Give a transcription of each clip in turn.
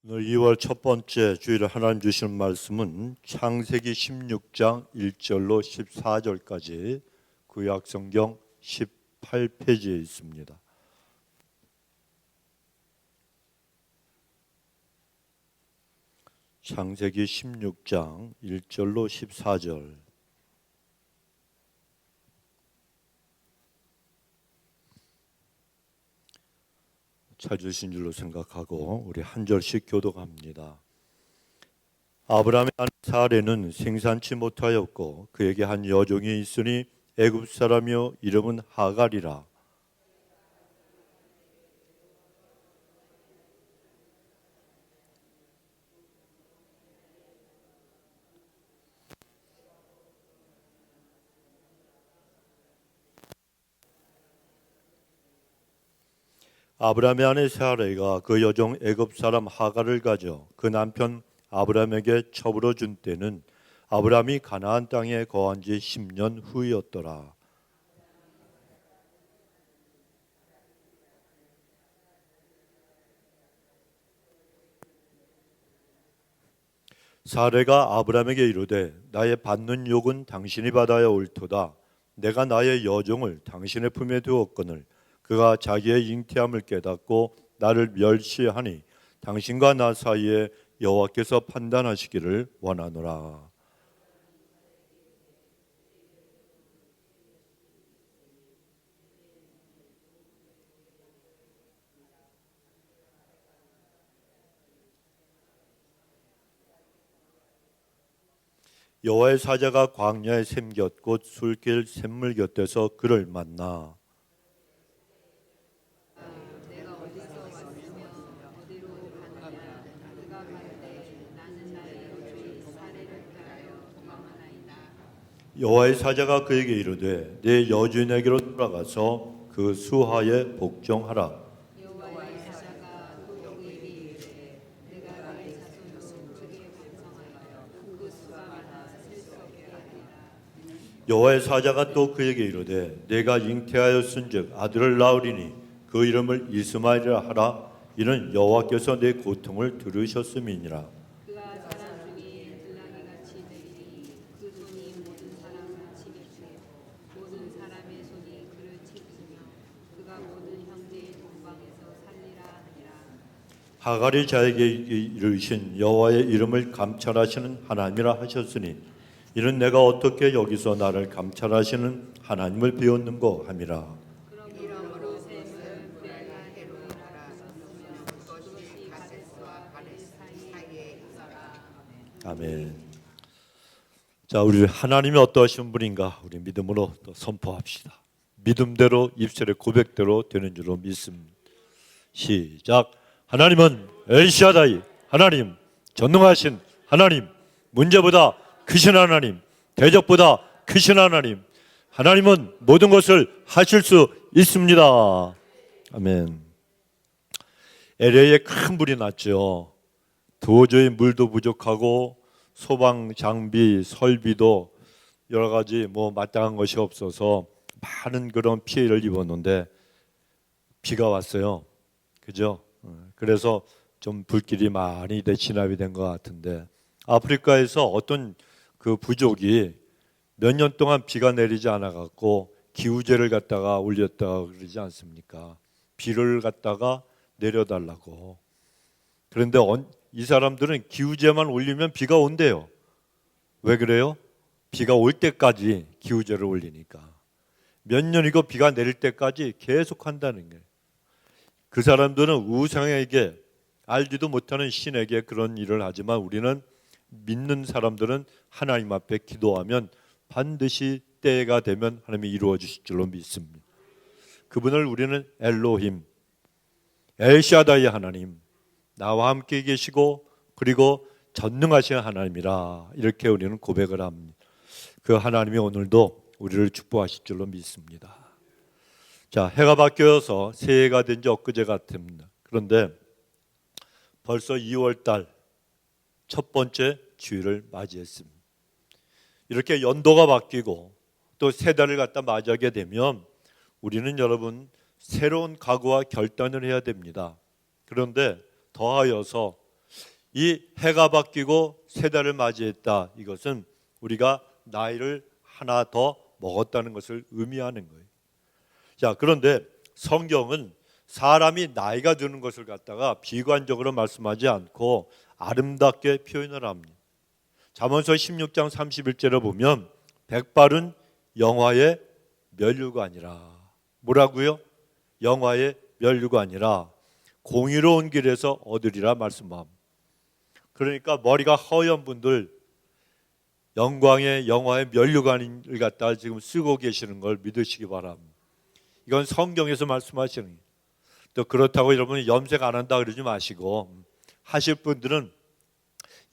오늘 2월 첫 번째 주일에 하나님 주시는 말씀은 창세기 16장 1절로 14절까지 구약성경 18페이지에 있습니다. 창세기 16장 1절로 14절. 찾으신 줄로 생각하고 우리 한 절씩 교독합니다. 아브라함의 아내 사레는 생산치 못하였고 그에게 한 여종이 있으니 애굽 사람이요 이름은 하갈이라. 아브라함의 아내 사레가 그 여종 애굽 사람 하갈을 가져 그 남편 아브라함에게 첩으로 준 때는 아브라함이 가나안 땅에 거한 지 10년 후였더라. 사레가 아브라함에게 이르되 나의 받는 욕은 당신이 받아야 옳도다. 내가 나의 여종을 당신의 품에 두었거늘 그가 자기의 잉태함을 깨닫고 나를 멸시하니 당신과 나 사이에 여호와께서 판단하시기를 원하노라. 여호와의 사자가 광야의 샘 곁 곧 술길 샘물 곁에서 그를 만나 여호와의 사자가 그에게 이르되 내 여주인에게로 돌아가서 그 수하에 복종하라. 여호와의 사자가 또 그에게 이르되 내가 그의 자손으로 크게 번성하여 그 수가 많아 셀 수 없게 하리라. 여호와의 사자가 또 그에게 이르되 내가 잉태하였은즉 아들을 낳으리니 그 이름을 이스마엘이라 하라. 이는 여호와께서 내 고통을 들으셨음이니라. 그가 사람 중에 들나귀같이 되리니 그 손이 모든 사람 같이 맺히고 모든 사람의 손이 그를 채우며 그가 모든 형제의 동방에서 살리라 하니라. 하갈이 자에게 이르신 여호와의 이름을 감찰하시는 하나님이라 하셨으니 이는 내가 어떻게 여기서 나를 감찰하시는 하나님을 배웠는고 함이라. 그러므로 셈을 베알가헤로 알았으며 그것이 가데스와 바레 사이에 있어라. 아멘. 자, 우리 하나님이 어떠하신 분인가 우리 믿음으로 또 선포합시다. 믿음대로 입술의 고백대로 되는 줄로 믿습니다. 시작. 하나님은 엘샤다이 하나님, 전능하신 하나님, 문제보다 크신 하나님, 대적보다 크신 하나님, 하나님은 모든 것을 하실 수 있습니다. 아멘. LA에 큰 불이 났죠. 도저히 물도 부족하고 소방 장비, 설비도 여러 가지 마땅한 것이 없어서 많은 그런 피해를 입었는데 비가 왔어요. 그죠? 그래서 좀 불길이 많이 진압이 된 것 같은데 아프리카에서 어떤 그 부족이 몇 년 동안 비가 내리지 않아 갖고 기우제를 갖다가 올렸다고 그러지 않습니까? 비를 갖다가 내려달라고. 그런데 이 사람들은 기우제만 올리면 비가 온대요. 왜 그래요? 비가 올 때까지 기우제를 올리니까. 몇 년이고 비가 내릴 때까지 계속 한다는 거예요. 그 사람들은 우상에게 알지도 못하는 신에게 그런 일을 하지만 우리는 믿는 사람들은 하나님 앞에 기도하면 반드시 때가 되면 하나님이 이루어 주실 줄로 믿습니다. 그분을 우리는 엘로힘, 엘샤다이 하나님, 나와 함께 계시고 그리고 전능하신 하나님이라 이렇게 우리는 고백을 합니다. 그 하나님이 오늘도 우리를 축복하실 줄로 믿습니다. 자, 해가 바뀌어서 새해가 된 지 엊그제 같습니다. 그런데 벌써 2월 달 첫 번째 주일을 맞이했습니다. 이렇게 연도가 바뀌고 또 새 달을 갖다 맞이하게 되면 우리는 여러분 새로운 각오와 결단을 해야 됩니다. 그런데 더하여서 이 해가 바뀌고 새 달을 맞이했다. 이것은 우리가 나이를 하나 더 먹었다는 것을 의미하는 거예요. 자, 그런데 성경은 사람이 나이가 드는 것을 갖다가 비관적으로 말씀하지 않고 아름답게 표현을 합니다. 잠언서 16장 31절에 보면 백발은 영화의 면류가 아니라, 뭐라고요? 영화의 면류가 아니라 공의로운 길에서 얻으리라 말씀함. 그러니까 머리가 허연 분들 영광의 영화의 면류관을 갖다 지금 쓰고 계시는 걸 믿으시기 바랍니다. 이건 성경에서 말씀하시는 거예요. 또 그렇다고 여러분이 염색 안 한다 그러지 마시고, 하실 분들은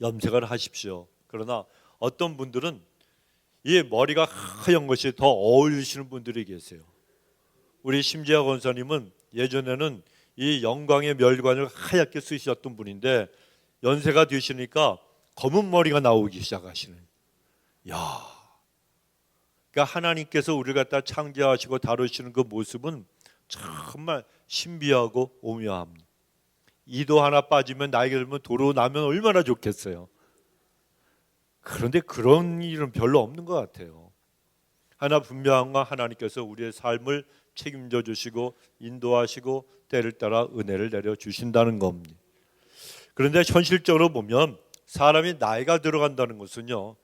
염색을 하십시오. 그러나 어떤 분들은 이 머리가 하얀 것이 더 어울리시는 분들이 계세요. 우리 심지아 권사님은 예전에는 이 영광의 면류관을 하얗게 쓰셨던 분인데 연세가 되시니까 검은 머리가 나오기 시작하시는. 야, 그러니까 하나님께서 우리를 갖다 창조하시고 다루시는 그 모습은 정말 신비하고 오묘합니다. 이도 하나 빠지면 나이가 들면 도로 나면 얼마나 좋겠어요. 그런데 그런 일은 별로 없는 것 같아요. 하나 분명한 건 하나님께서 우리의 삶을 책임져 주시고 인도하시고 때를 따라 은혜를 내려 주신다는 겁니다. 그런데 현실적으로 보면 사람이 나이가 들어간다는 것은요,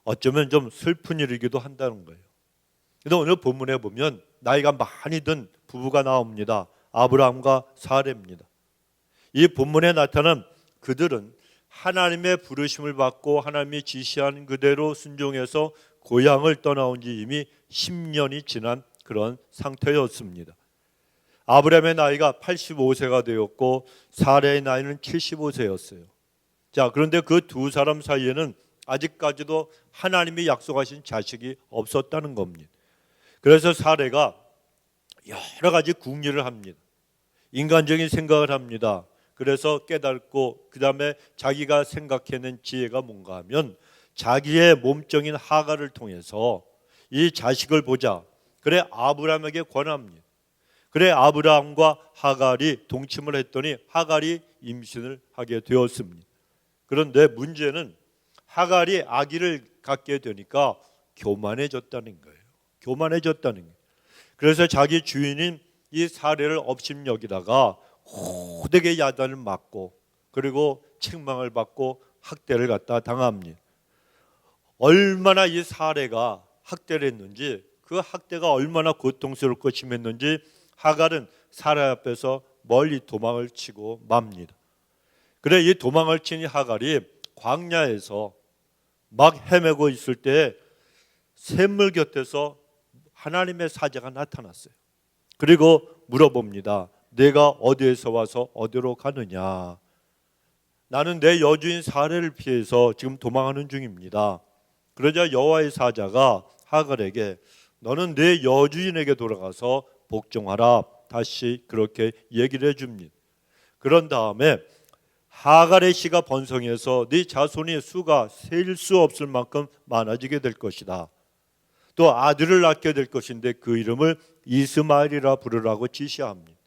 어쩌면 좀 슬픈 일이기도 한다는 거예요. 그런데 오늘 본문에 보면 나이가 많이 든 부부가 나옵니다. 아브라함과 사레입니다. 이 본문에 나타난 그들은 하나님의 부르심을 받고 하나님이 지시한 그대로 순종해서 고향을 떠나온 지 이미 10년이 지난 그런 상태였습니다. 아브라함의 나이가 85세가 되었고 사레의 나이는 75세였어요. 자, 그런데 그 두 사람 사이에는 아직까지도 하나님이 약속하신 자식이 없었다는 겁니다. 그래서 사레가 여러 가지 궁리를 합니다. 인간적인 생각을 합니다. 그래서 깨닫고 그 다음에 자기가 생각해낸 지혜가 뭔가 하면 자기의 몸종인 하갈을 통해서 이 자식을 보자. 그래 아브라함에게 권합니다. 그래 아브라함과 하갈이 동침을 했더니 하갈이 임신을 하게 되었습니다. 그런데 문제는 하갈이 아기를 갖게 되니까 교만해졌다는 거예요. 교만해졌다는 거예요. 그래서 자기 주인인 이 사례를 업심여기다가 호되게 야단을 맞고 그리고 책망을 받고 학대를 갖다 당합니다. 얼마나 이 사례가 학대를 했는지, 그 학대가 얼마나 고통스럽고 심했는지 하갈은 사례 앞에서 멀리 도망을 치고 맙니다. 그래 이 도망을 친 하갈이 광야에서 막 헤매고 있을 때 샘물 곁에서 하나님의 사자가 나타났어요. 그리고 물어봅니다. 내가 어디에서 와서 어디로 가느냐? 나는 내 여주인 사례를 피해서 지금 도망하는 중입니다. 그러자 여호와의 사자가 하갈에게 너는 내 여주인에게 돌아가서 복종하라. 다시 그렇게 얘기를 해줍니다. 그런 다음에 하갈의 씨가 번성해서 네 자손의 수가 셀 수 없을 만큼 많아지게 될 것이다. 또 아들을 낳게 될 것인데 그 이름을 이스마엘이라 부르라고 지시합니다.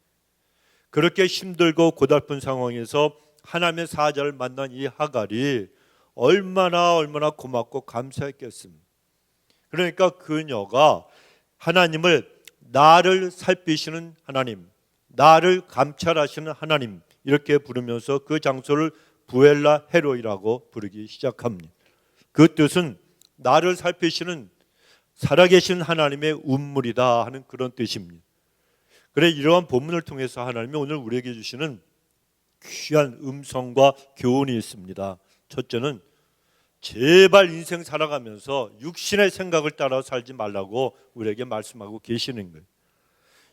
그렇게 힘들고 고달픈 상황에서 하나님의 사자를 만난 이 하갈이 얼마나 고맙고 감사했겠습니까? 그러니까 그녀가 하나님을 나를 살피시는 하나님, 나를 감찰하시는 하나님 이렇게 부르면서 그 장소를 부엘라 헤로이라고 부르기 시작합니다. 그 뜻은 나를 살피시는 살아계신 하나님의 운물이다 하는 그런 뜻입니다. 그래 이러한 본문을 통해서 하나님이 오늘 우리에게 주시는 귀한 음성과 교훈이 있습니다. 첫째는 제발 인생 살아가면서 육신의 생각을 따라 살지 말라고 우리에게 말씀하고 계시는 거예요.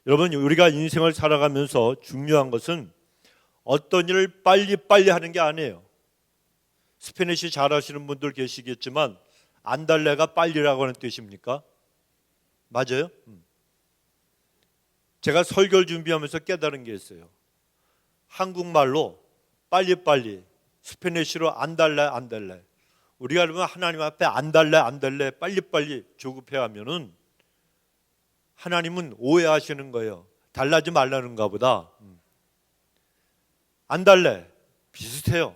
여러분 우리가 인생을 살아가면서 중요한 것은 어떤 일을 빨리 하는 게 아니에요. 스페니쉬 잘하시는 분들 계시겠지만 안달레가 빨리라고 하는 뜻입니까? 맞아요? 제가 설교를 준비하면서 깨달은 게 있어요. 한국말로 빨리 스페니쉬로 안달레 우리가 그러면 하나님 앞에 안달레 빨리 조급해하면은 하나님은 오해하시는 거예요. 달라지 말라는가 보다. 안달레 비슷해요.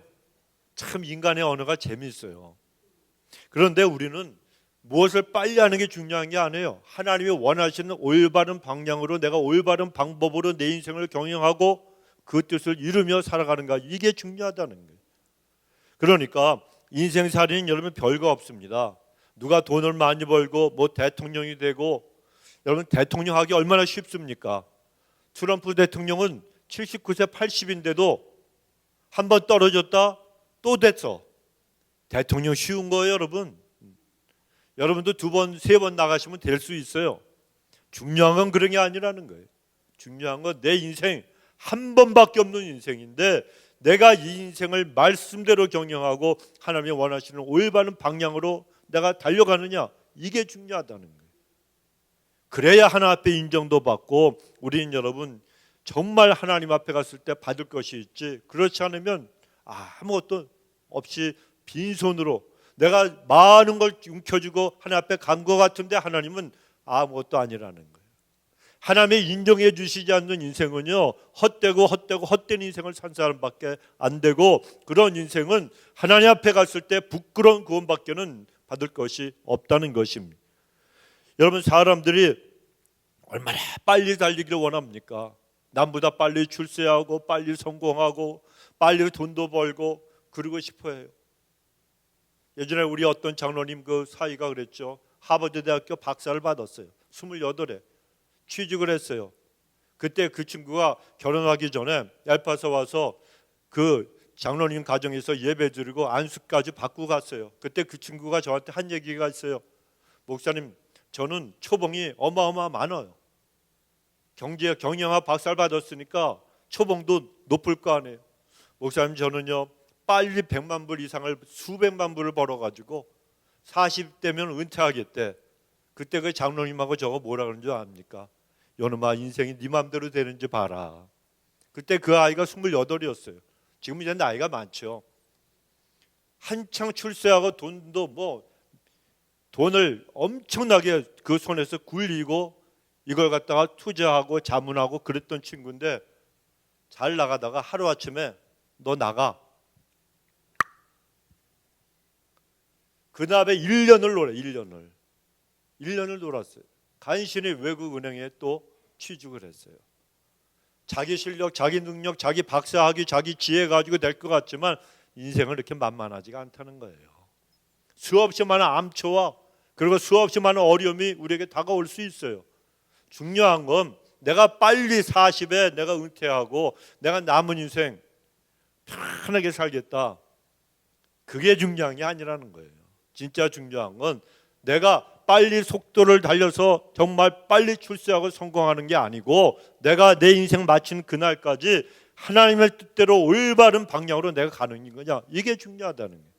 참 인간의 언어가 재미있어요. 그런데 우리는 무엇을 빨리 하는 게 중요한 게 아니에요. 하나님이 원하시는 올바른 방향으로, 내가 올바른 방법으로 내 인생을 경영하고 그 뜻을 이루며 살아가는가, 이게 중요하다는 거예요. 그러니까 인생살이는 여러분 별거 없습니다. 누가 돈을 많이 벌고 뭐 대통령이 되고, 여러분 대통령 하기 얼마나 쉽습니까? 트럼프 대통령은 79세 80인데도 한 번 떨어졌다 또 됐어. 대통령 쉬운 거예요, 여러분. 여러분도 2번, 3번 나가시면 될 수 있어요. 중요한 건 그런 게 아니라는 거예요. 중요한 건 내 인생 한 번밖에 없는 인생인데, 내가 이 인생을 말씀대로 경영하고 하나님이 원하시는 올바른 방향으로 내가 달려가느냐, 이게 중요하다는 거예요. 그래야 하나님 앞에 인정도 받고, 우리는 여러분 정말 하나님 앞에 갔을 때 받을 것이 있지, 그렇지 않으면 아무것도 없이 빈손으로 내가 많은 걸 움켜쥐고 하나님 앞에 간 것 같은데 하나님은 아무것도 아니라는 거예요. 하나님이 인정해 주시지 않는 인생은요, 헛된 인생을 산 사람밖에 안 되고, 그런 인생은 하나님 앞에 갔을 때 부끄러운 구원밖에는 받을 것이 없다는 것입니다. 여러분, 사람들이 얼마나 빨리 달리기를 원합니까? 남보다 빨리 출세하고 빨리 성공하고 빨리 돈도 벌고 그러고 싶어 해요. 예전에 우리 어떤 장로님 그 사이가 그랬죠. 하버드 대학교 박사를 받았어요. 28에 취직을 했어요. 그때 그 친구가 결혼하기 전에 엘파소 와서 그 장로님 가정에서 예배 드리고 안수까지 받고 갔어요. 그때 그 친구가 저한테 한 얘기가 있어요. 목사님, 저는 초봉이 어마어마 많아요. 경영학 박사를 받았으니까 초봉도 높을 거 아니에요. 목사님, 저는요 빨리 100만 불 이상을, 수백만 불을 벌어가지고 40대면 은퇴하겠대. 그때 그 장로님하고 저거 뭐라 그러는 줄 압니까? 요놈아, 인생이 네 맘대로 되는지 봐라. 그때 그 아이가 28이었어요. 지금 이제 나이가 많죠. 한창 출세하고 돈을 엄청나게 그 손에서 굴리고 이걸 갖다가 투자하고 자문하고 그랬던 친구인데, 잘 나가다가 하루아침에 너 나가. 그 다음에 1년을 놀았어요. 간신히 외국은행에 또 취직을 했어요. 자기 실력, 자기 능력, 자기 박사학위, 자기 지혜 가지고 될 것 같지만 인생은 이렇게 만만하지가 않다는 거예요. 수없이 많은 암초와 그리고 수없이 많은 어려움이 우리에게 다가올 수 있어요. 중요한 건 내가 빨리 40에 내가 은퇴하고 내가 남은 인생 편하게 살겠다, 그게 중요한 게 아니라는 거예요. 진짜 중요한 건 내가 빨리 속도를 달려서 정말 빨리 출세하고 성공하는 게 아니고, 내가 내 인생 마친 그날까지 하나님의 뜻대로 올바른 방향으로 내가 가는 거냐, 이게 중요하다는 거예요.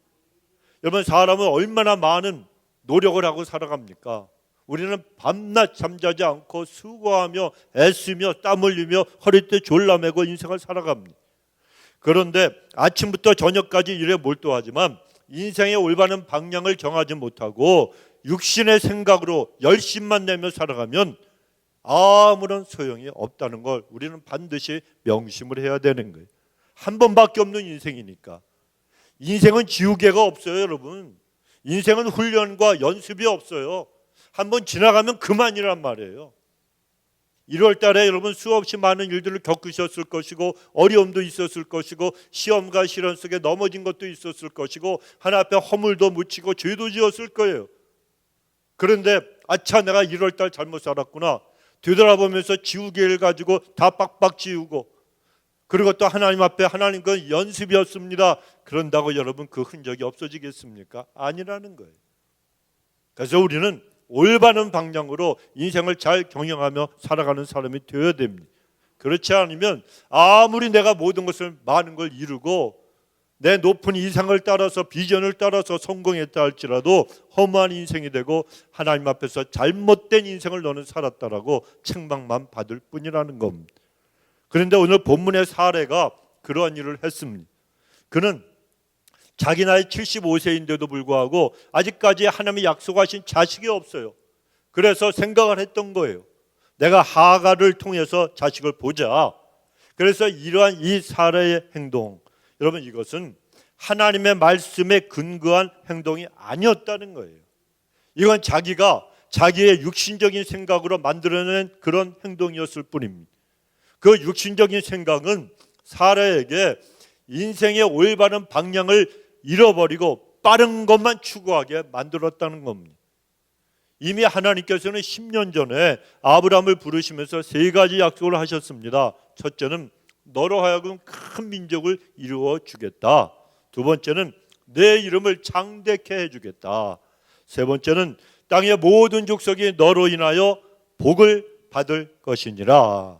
여러분, 사람은 얼마나 많은 노력을 하고 살아갑니까? 우리는 밤낮 잠자지 않고 수고하며 애쓰며 땀 흘리며 허리띠 졸라매고 인생을 살아갑니다. 그런데 아침부터 저녁까지 일에 몰두하지만 인생의 올바른 방향을 정하지 못하고 육신의 생각으로 열심만 내며 살아가면 아무런 소용이 없다는 걸 우리는 반드시 명심을 해야 되는 거예요. 한 번밖에 없는 인생이니까. 인생은 지우개가 없어요, 여러분. 인생은 훈련과 연습이 없어요. 한번 지나가면 그만이란 말이에요. 1월 달에 여러분 수없이 많은 일들을 겪으셨을 것이고, 어려움도 있었을 것이고, 시험과 시련 속에 넘어진 것도 있었을 것이고, 하나 앞에 허물도 묻히고 죄도 지었을 거예요. 그런데 아차, 내가 1월 달 잘못 살았구나, 되돌아보면서 지우개를 가지고 다 빡빡 지우고, 그리고 또 하나님 앞에 하나님 그 연습이었습니다, 그런다고 여러분 그 흔적이 없어지겠습니까? 아니라는 거예요. 그래서 우리는 올바른 방향으로 인생을 잘 경영하며 살아가는 사람이 되어야 됩니다. 그렇지 않으면 아무리 내가 모든 것을 많은 걸 이루고 내 높은 이상을 따라서 비전을 따라서 성공했다 할지라도 허무한 인생이 되고 하나님 앞에서 잘못된 인생을 너는 살았다라고 책망만 받을 뿐이라는 겁니다. 그런데 오늘 본문의 사례가 그러한 일을 했습니다. 그는 자기 나이 75세인데도 불구하고 아직까지 하나님이 약속하신 자식이 없어요. 그래서 생각을 했던 거예요. 내가 하가를 통해서 자식을 보자. 그래서 이러한 이 사례의 행동, 여러분 이것은 하나님의 말씀에 근거한 행동이 아니었다는 거예요. 이건 자기가 자기의 육신적인 생각으로 만들어낸 그런 행동이었을 뿐입니다. 그 육신적인 생각은 사라에게 인생의 올바른 방향을 잃어버리고 빠른 것만 추구하게 만들었다는 겁니다. 이미 하나님께서는 10년 전에 아브라함을 부르시면서 세 가지 약속을 하셨습니다. 첫째는 너로 하여금 큰 민족을 이루어 주겠다. 두 번째는 내 이름을 창대케 해주겠다. 세 번째는 땅의 모든 족속이 너로 인하여 복을 받을 것이니라.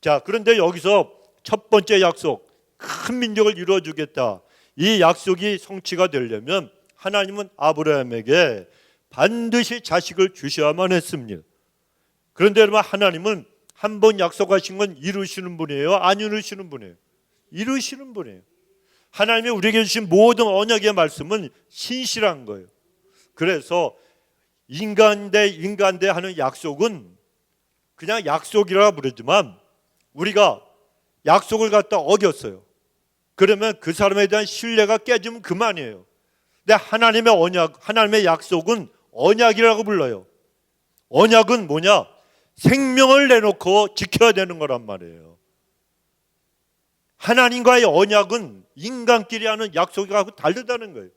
자, 그런데 여기서 첫 번째 약속, 큰 민족을 이루어 주겠다. 이 약속이 성취가 되려면 하나님은 아브라함에게 반드시 자식을 주셔야만 했습니다. 그런데 여러분, 하나님은 한 번 약속하신 건 이루시는 분이에요? 안 이루시는 분이에요? 이루시는 분이에요. 하나님이 우리에게 주신 모든 언약의 말씀은 신실한 거예요. 그래서 인간 대 하는 약속은 그냥 약속이라 부르지만 우리가 약속을 갖다 어겼어요. 그러면 그 사람에 대한 신뢰가 깨지면 그만이에요. 근데 하나님의 언약, 하나님의 약속은 언약이라고 불러요. 언약은 뭐냐? 생명을 내놓고 지켜야 되는 거란 말이에요. 하나님과의 언약은 인간끼리 하는 약속하고 다르다는 거예요.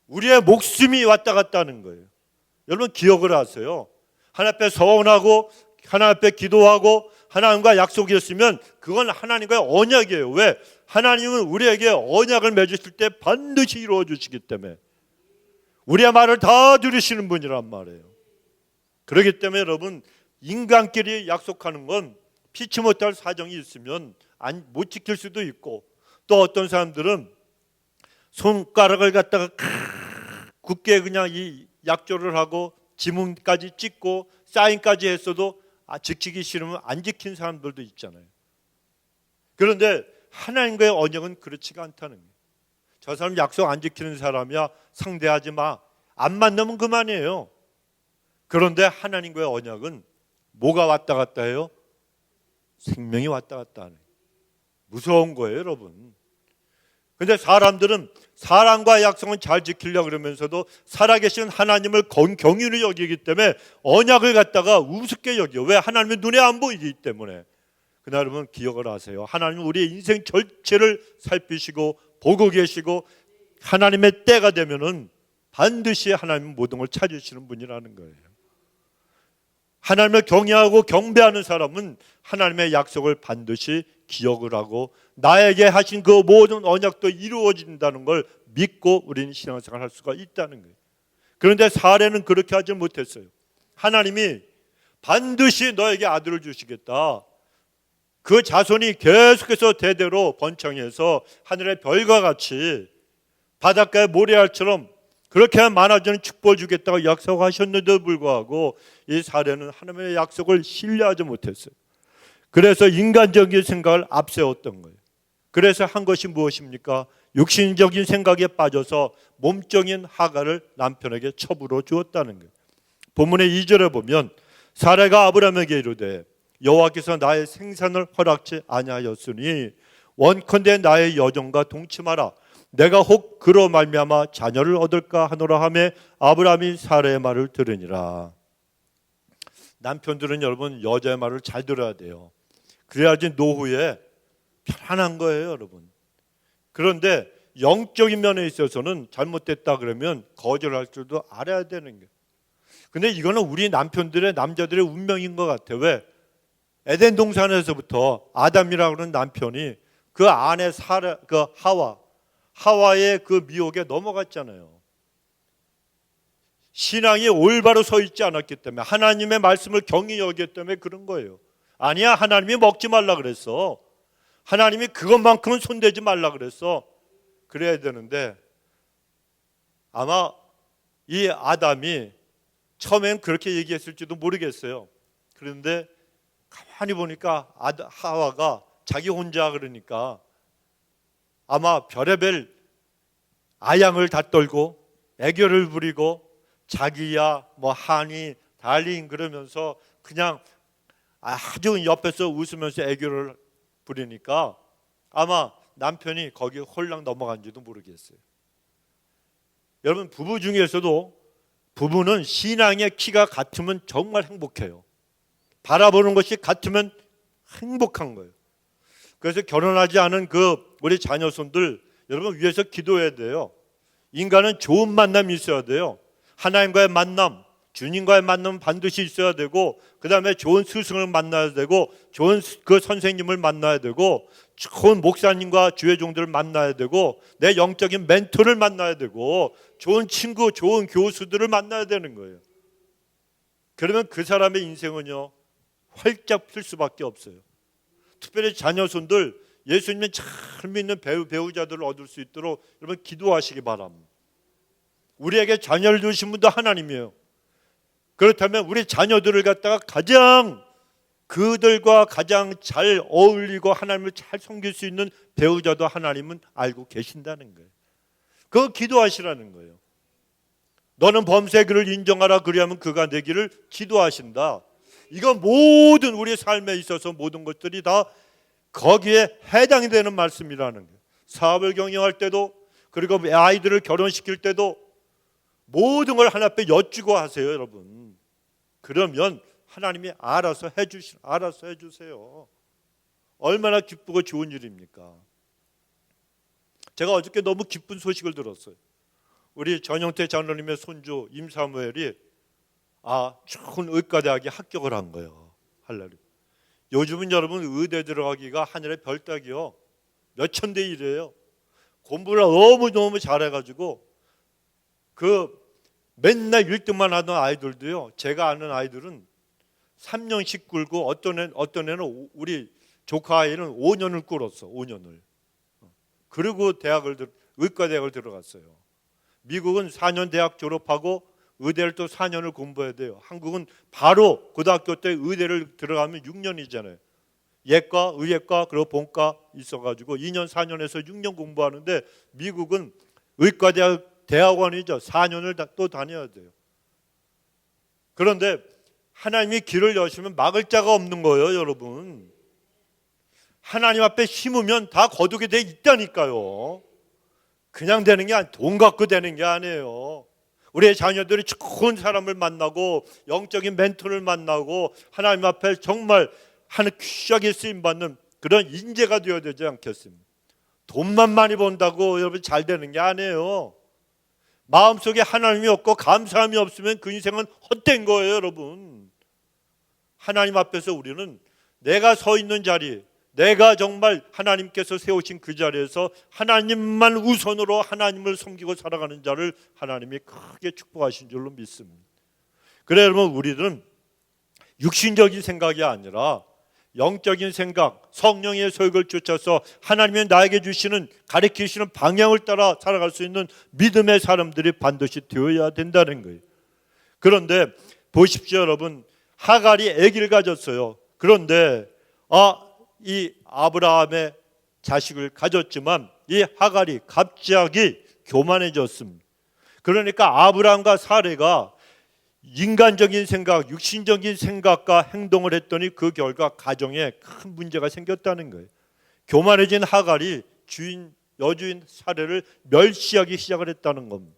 우리의 목숨이 왔다 갔다 하는 거예요. 여러분 기억을 하세요. 하나님 앞에 서원하고 하나님 앞에 기도하고 하나님과 약속이었으면 그건 하나님과의 언약이에요. 왜? 하나님은 우리에게 언약을 맺으실 때 반드시 이루어 주시기 때문에 우리의 말을 다 들으시는 분이란 말이에요. 그렇기 때문에 여러분 인간끼리 약속하는 건 피치 못할 사정이 있으면 못 지킬 수도 있고 또 어떤 사람들은 손가락을 갖다가 굳게 그냥 이 약조를 하고 지문까지 찍고 사인까지 했어도 지키기 싫으면 안 지킨 사람들도 있잖아요. 그런데 하나님과의 언약은 그렇지가 않다는 거예요. 저 사람 약속 안 지키는 사람이야 상대하지 마. 안 만나면 그만이에요. 그런데 하나님과의 언약은 뭐가 왔다 갔다 해요? 생명이 왔다 갔다 하는 거예요. 무서운 거예요, 여러분. 근데 사람들은 사람과의 약속은 잘 지키려고 그러면서도 살아계신 하나님을 경륜히 여기기 때문에 언약을 갖다가 우습게 여겨요. 왜? 하나님의 눈에 안 보이기 때문에. 그러나 여러분 기억을 하세요. 하나님은 우리의 인생 전체를 살피시고 보고 계시고 하나님의 때가 되면은 반드시 하나님은 모든 걸 찾으시는 분이라는 거예요. 하나님을 경외하고 경배하는 사람은 하나님의 약속을 반드시 기억을 하고 나에게 하신 그 모든 언약도 이루어진다는 걸 믿고 우리는 신앙생활을 할 수가 있다는 거예요. 그런데 사례는 그렇게 하지 못했어요. 하나님이 반드시 너에게 아들을 주시겠다. 그 자손이 계속해서 대대로 번창해서 하늘의 별과 같이 바닷가의 모래알처럼 그렇게 많아지는 축복을 주겠다고 약속하셨는데도 불구하고 이 사례는 하나님의 약속을 신뢰하지 못했어요. 그래서 인간적인 생각을 앞세웠던 거예요. 그래서 한 것이 무엇입니까? 육신적인 생각에 빠져서 몸종인 하갈을 남편에게 첩으로 주었다는 거예요. 본문의 2절에 보면 사례가 아브라함에게 이르되 여호와께서 나의 생산을 허락지 아니하였으니 원컨대 나의 여종과 동침하라. 내가 혹 그로 말미암아 자녀를 얻을까 하노라 하며 아브라함이 사례의 말을 들으니라. 남편들은 여러분 여자의 말을 잘 들어야 돼요. 그래야지 노후에 편안한 거예요, 여러분. 그런데 영적인 면에 있어서는 잘못됐다 그러면 거절할 줄도 알아야 되는 거예요. 근데 이거는 우리 남편들의 남자들의 운명인 것 같아요. 왜? 에덴 동산에서부터 아담이라고 하는 남편이 그 아내 사라, 그 하와의 그 미혹에 넘어갔잖아요. 신앙이 올바로 서 있지 않았기 때문에 하나님의 말씀을 경히 여겼기 때문에 그런 거예요. 아니야, 하나님이 먹지 말라 그랬어. 하나님이 그것만큼은 손대지 말라 그랬어. 그래야 되는데 아마 이 아담이 처음엔 그렇게 얘기했을지도 모르겠어요. 그런데 가만히 보니까 하와가 자기 혼자 그러니까 아마 별의별 아양을 다 떨고 애교를 부리고 자기야 뭐 하니 달링 그러면서 그냥 아주 옆에서 웃으면서 애교를 부리니까 아마 남편이 거기에 홀랑 넘어간지도 모르겠어요. 여러분, 부부 중에서도 부부는 신앙의 키가 같으면 정말 행복해요. 바라보는 것이 같으면 행복한 거예요. 그래서 결혼하지 않은 우리 자녀손들 여러분 위해서 기도해야 돼요. 인간은 좋은 만남이 있어야 돼요. 하나님과의 만남, 주님과의 만남은 반드시 있어야 되고, 그 다음에 좋은 스승을 만나야 되고, 좋은 그 선생님을 만나야 되고, 좋은 목사님과 주의 종들을 만나야 되고, 내 영적인 멘토를 만나야 되고, 좋은 친구, 좋은 교수들을 만나야 되는 거예요. 그러면 그 사람의 인생은요 활짝 필 수밖에 없어요. 특별히 자녀손들 예수님을 잘 믿는 배우자들을 얻을 수 있도록 여러분 기도하시기 바랍니다. 우리에게 자녀를 주신 분도 하나님이에요. 그렇다면 우리 자녀들을 갖다가 그들과 가장 잘 어울리고 하나님을 잘 섬길 수 있는 배우자도 하나님은 알고 계신다는 거예요. 그거 기도하시라는 거예요. 너는 범사의 그를 인정하라, 그리하면 그가 내 길을 지도하신다. 이거 모든 우리 삶에 있어서 모든 것들이 다 거기에 해당이 되는 말씀이라는 거예요. 사업을 경영할 때도, 그리고 아이들을 결혼시킬 때도 모든 걸 하나님 앞에 여쭈고 하세요, 여러분. 그러면 하나님이 알아서 해주세요. 얼마나 기쁘고 좋은 일입니까? 제가 어저께 너무 기쁜 소식을 들었어요. 우리 전영태 장로님의 손주 임사무엘이 좋은 의과대학에 합격을 한 거예요. 할렐루야. 요즘은 여러분 의대 들어가기가 하늘의 별 따기요. 몇천 대 1이에요. 공부를 너무 잘해가지고 맨날 1등만 하던 아이들도요. 제가 아는 아이들은 3년씩 꿇고 어떤 애는 우리 조카 아이는 5년을 꿇었어. 5년을. 그리고 의과대학을 들어갔어요. 미국은 4년 대학 졸업하고 의대를 또 4년을 공부해야 돼요. 한국은 바로 고등학교 때 의대를 들어가면 6년이잖아요. 예과, 의예과, 그리고 본과 있어가지고 2년, 4년에서 6년 공부하는데 미국은 대학원이죠. 4년을 또 다녀야 돼요. 그런데 하나님이 길을 여시면 막을 자가 없는 거예요, 여러분. 하나님 앞에 심으면 다 거두게 돼 있다니까요. 그냥 되는 게 돈 갖고 되는 게 아니에요. 우리의 자녀들이 좋은 사람을 만나고 영적인 멘토를 만나고 하나님 앞에 정말 귀하게 쓰임받는 그런 인재가 되어야 되지 않겠습니까? 돈만 많이 번다고 여러분 잘 되는 게 아니에요. 마음속에 하나님이 없고 감사함이 없으면 그 인생은 헛된 거예요, 여러분. 하나님 앞에서 우리는 내가 서 있는 자리, 내가 정말 하나님께서 세우신 그 자리에서 하나님만 우선으로 하나님을 섬기고 살아가는 자를 하나님이 크게 축복하신 줄로 믿습니다. 그래 여러분, 우리는 육신적인 생각이 아니라 영적인 생각, 성령의 소욕을 쫓아서 하나님이 나에게 주시는 가르치시는 방향을 따라 살아갈 수 있는 믿음의 사람들이 반드시 되어야 된다는 거예요. 그런데 보십시오, 여러분. 하갈이 아기를 가졌어요. 그런데 이 아브라함의 자식을 가졌지만 이 하갈이 갑자기 교만해졌습니다. 그러니까 아브라함과 사레가 인간적인 생각, 육신적인 생각과 행동을 했더니 그 결과 가정에 큰 문제가 생겼다는 거예요. 교만해진 하갈이 여주인 사레를 멸시하기 시작을 했다는 겁니다.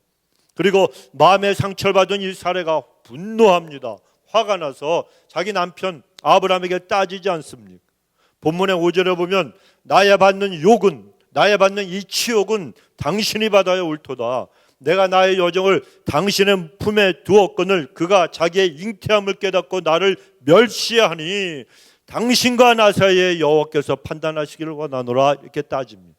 그리고 마음에 상처를 받은 이 사레가 분노합니다. 화가 나서 자기 남편 아브라함에게 따지지 않습니까? 본문의 5절에 보면 나의 받는 이 치욕은 당신이 받아야 옳도다. 내가 나의 여정을 당신의 품에 두었거늘 그가 자기의 잉태함을 깨닫고 나를 멸시하니 당신과 나 사이에 여호와께서 판단하시기를 원하노라. 이렇게 따집니다.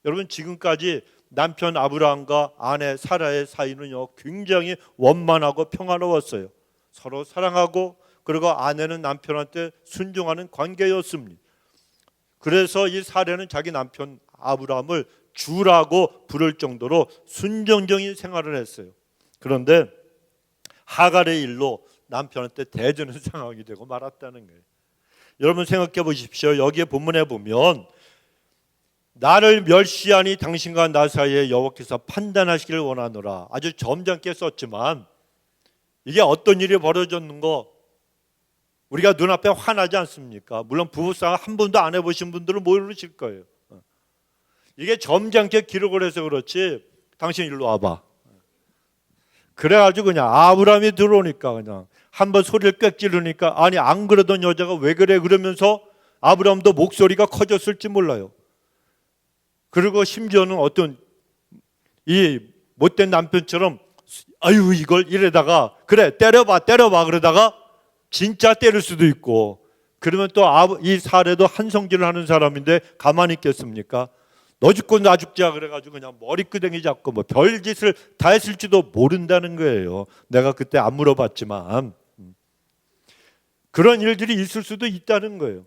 여러분, 지금까지 남편 아브라함과 아내 사라의 사이는요 굉장히 원만하고 평화로웠어요. 서로 사랑하고 그리고 아내는 남편한테 순종하는 관계였습니다. 그래서 이 사례는 자기 남편 아브라함을 주라고 부를 정도로 순종적인 생활을 했어요. 그런데 하갈의 일로 남편한테 대드는 상황이 되고 말았다는 거예요. 여러분 생각해 보십시오. 여기에 본문에 보면 나를 멸시하니 당신과 나 사이에 여호와께서 판단하시기를 원하노라. 아주 점잖게 썼지만 이게 어떤 일이 벌어졌는 거 우리가 눈앞에 화나지 않습니까? 물론 부부싸움 한 번도 안 해보신 분들은 모르실 거예요. 이게 점잖게 기록을 해서 그렇지 당신 일로 와봐. 그래가지고 그냥 아브라함이 들어오니까 그냥 한번 소리를 꽥 지르니까 아니 안 그러던 여자가 왜 그래 그러면서 아브라함도 목소리가 커졌을지 몰라요. 그리고 심지어는 어떤 이 못된 남편처럼 아유 이걸 이래다가 그래 때려봐 그러다가 진짜 때릴 수도 있고 그러면 또 이 사례도 한성질을 하는 사람인데 가만히 있겠습니까? 너 죽고 나 죽자 그래가지고 그냥 머리끄댕이 잡고 뭐 별짓을 다 했을지도 모른다는 거예요. 내가 그때 안 물어봤지만 그런 일들이 있을 수도 있다는 거예요.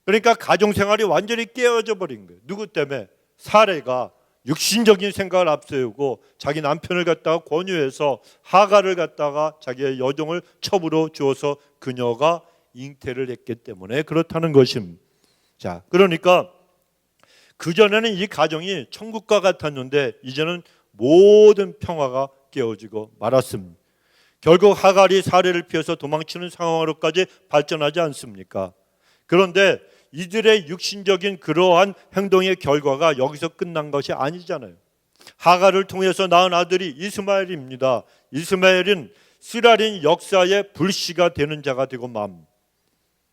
그러니까 가정생활이 완전히 깨어져 버린 거예요. 누구 때문에? 사례가 육신적인 생각을 앞세우고 자기 남편을 갖다가 권유해서 하갈을 갖다가 자기의 여종을 첩으로 주어서 그녀가 잉태를 했기 때문에 그렇다는 것입니다. 자, 그러니까 그전에는 이 가정이 천국과 같았는데 이제는 모든 평화가 깨어지고 말았습니다. 결국 하갈이 사례를 피해서 도망치는 상황으로까지 발전하지 않습니까? 그런데 이들의 육신적인 그러한 행동의 결과가 여기서 끝난 것이 아니잖아요. 하갈을 통해서 낳은 아들이 이스마엘입니다. 이스마엘은 스라린 역사의 불씨가 되는 자가 되고 맙니다.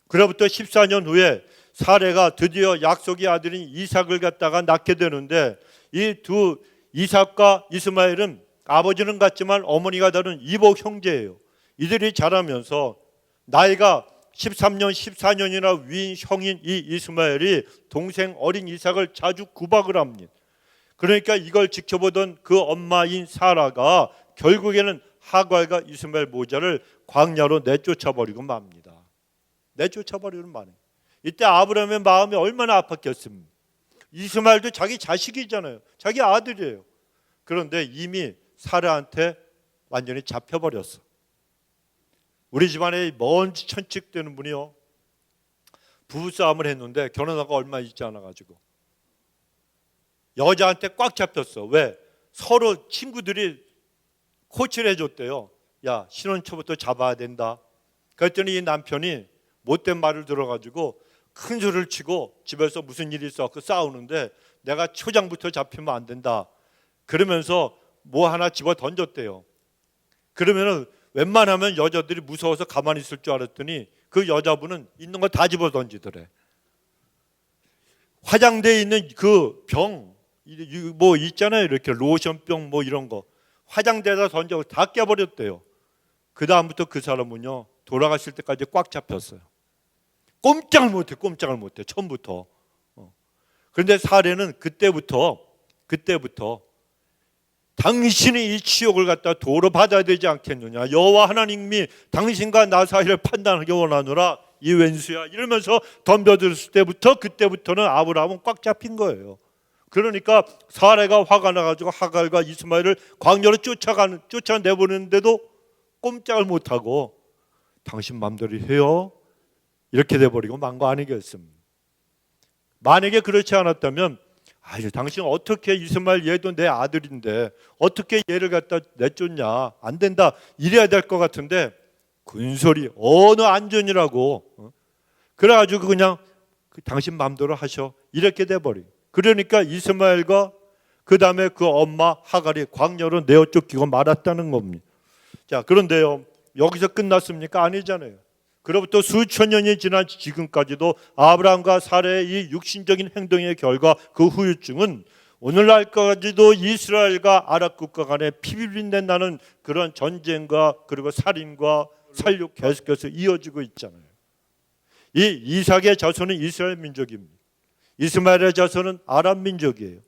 그로부터 14년 후에 사레가 드디어 약속의 아들인 이삭을 갖다가 낳게 되는데 이 두 이삭과 이스마엘은 아버지는 같지만 어머니가 다른 이복 형제예요. 이들이 자라면서 나이가 13년, 14년이나 위인 형인 이 이스마엘이 동생 어린 이삭을 자주 구박을 합니다. 그러니까 이걸 지켜보던 그 엄마인 사라가 결국에는 하갈과 이스마엘 모자를 광야로 내쫓아버리고 맙니다. 내쫓아버리는 말이에요. 이때 아브라함의 마음이 얼마나 아팠겠습니까? 이스마엘도 자기 자식이잖아요. 자기 아들이에요. 그런데 이미 사라한테 완전히 잡혀버렸어. 우리 집안에 먼지 천칙되는 분이요, 부부싸움을 했는데 결혼하고 얼마 있지 않아가지고 여자한테 꽉 잡혔어. 왜? 서로 친구들이 코치를 해줬대요. 야, 신혼 초부터 잡아야 된다. 그랬더니 이 남편이 못된 말을 들어가지고 큰 소리를 치고 집에서 무슨 일이 있어서 싸우는데 내가 초장부터 잡히면 안 된다 그러면서 뭐 하나 집어 던졌대요. 그러면은 웬만하면 여자들이 무서워서 가만히 있을 줄 알았더니 그 여자분은 있는 거 다 집어 던지더래. 화장대에 있는 그 병 뭐 있잖아요. 이렇게 로션병 뭐 이런 거 화장대에다 던져 다 깨버렸대요. 그 다음부터 그 사람은요 돌아가실 때까지 꽉 잡혔어요. 꼼짝을 못해 처음부터. 그런데 사례는 그때부터 당신이 이 치욕을 갖다 도로 받아야 되지 않겠느냐. 여호와 하나님이 당신과 나 사이를 판단하기 원하노라 이 왼수야 이러면서 덤벼들었을 때부터 그때부터는 아브라함은 꽉 잡힌 거예요. 그러니까 사례가 화가 나가지고 하갈과 이스마엘을 광야로 쫓아내보는데도 꼼짝을 못하고 당신 맘대로 해요 이렇게 돼버리고 만 거 아니겠습니까? 만약에 그렇지 않았다면 아유 당신 어떻게 이스마엘 얘도 내 아들인데 어떻게 얘를 갖다 내쫓냐 안 된다 이래야 될 것 같은데 군소리 어느 안전이라고 그래가지고 그냥 당신 맘대로 하셔 이렇게 돼버리. 그러니까 이스마엘과 그 다음에 그 엄마 하갈이 광야로 내어 쫓기고 말았다는 겁니다. 자, 그런데요 여기서 끝났습니까? 아니잖아요. 그로부터 수천 년이 지난 지금까지도 아브라함과 사레의 이 육신적인 행동의 결과 그 후유증은 오늘날까지도 이스라엘과 아랍 국가 간에 피비린내 나는 그런 전쟁과 그리고 살인과 살육 계속해서 이어지고 있잖아요. 이 이삭의 자손은 이스라엘 민족입니다. 이스마엘의 자손은 아랍 민족이에요.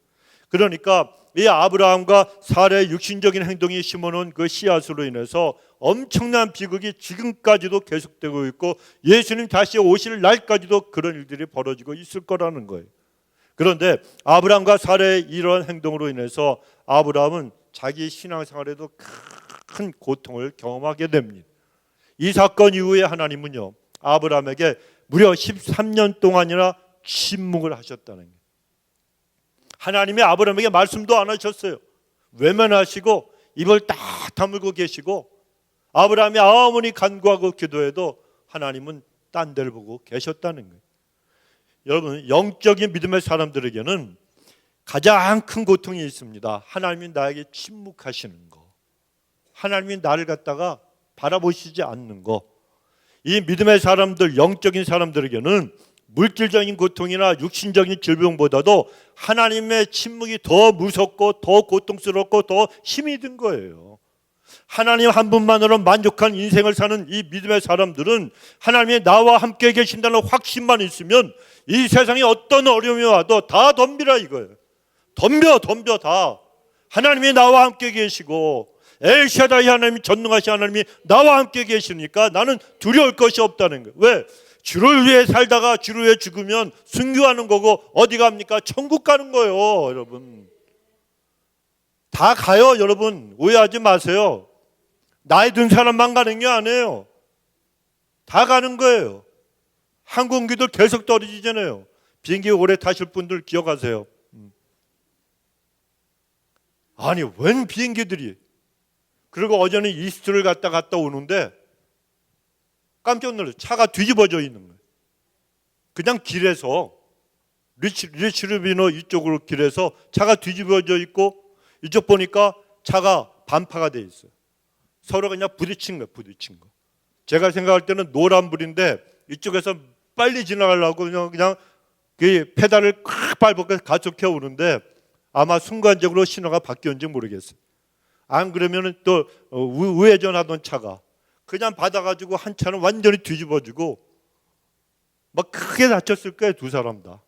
그러니까 이 아브라함과 사레의 육신적인 행동이 심어놓은 그 씨앗으로 인해서 엄청난 비극이 지금까지도 계속되고 있고 예수님 다시 오실 날까지도 그런 일들이 벌어지고 있을 거라는 거예요. 그런데 아브라함과 사레의 이러한 행동으로 인해서 아브라함은 자기 신앙생활에도 큰 고통을 경험하게 됩니다. 이 사건 이후에 하나님은요 아브라함에게 무려 13년 동안이나 침묵을 하셨다는 거예요. 하나님이 아브라함에게 말씀도 안 하셨어요. 외면하시고 입을 딱 다물고 계시고 아브라함이 아무리 간구하고 기도해도 하나님은 딴 데를 보고 계셨다는 거예요. 여러분 영적인 믿음의 사람들에게는 가장 큰 고통이 있습니다. 하나님이 나에게 침묵하시는 거, 하나님이 나를 갖다가 바라보시지 않는 거. 이 믿음의 사람들, 영적인 사람들에게는 물질적인 고통이나 육신적인 질병보다도 하나님의 침묵이 더 무섭고 더 고통스럽고 더 힘이 든 거예요. 하나님 한 분만으로 만족한 인생을 사는 이 믿음의 사람들은 하나님이 나와 함께 계신다는 확신만 있으면 이 세상에 어떤 어려움이 와도 다 덤비라 이거예요. 덤벼 다. 하나님이 나와 함께 계시고 엘샤다이 하나님이 전능하신 하나님이 나와 함께 계시니까 나는 두려울 것이 없다는 거예요. 왜? 주를 위해 살다가 주를 위해 죽으면 순교하는 거고 어디 갑니까? 천국 가는 거예요. 여러분 다 가요. 여러분 오해하지 마세요. 나이 든 사람만 가는 게 아니에요. 다 가는 거예요. 항공기도 계속 떨어지잖아요. 비행기 오래 타실 분들 기억하세요. 아니 웬 비행기들이. 그리고 어제는 이스트를 갔다 오는데 깜짝 놀랐어요. 차가 뒤집어져 있는 거예요. 그냥 길에서 리츠르비노 이쪽으로 길에서 차가 뒤집어져 있고 이쪽 보니까 차가 반파가 돼 있어요. 서로 그냥 부딪힌 거예요. 부딪힌 거. 제가 생각할 때는 노란불인데 이쪽에서 빨리 지나가려고 그냥 그 페달을 콱 밟고 가속해 오는데 아마 순간적으로 신호가 바뀌었는지 모르겠어요. 안 그러면은 또 우회전하던 차가 그냥 받아가지고 한 차는 완전히 뒤집어지고 막 크게 다쳤을 거예요. 두 사람 다.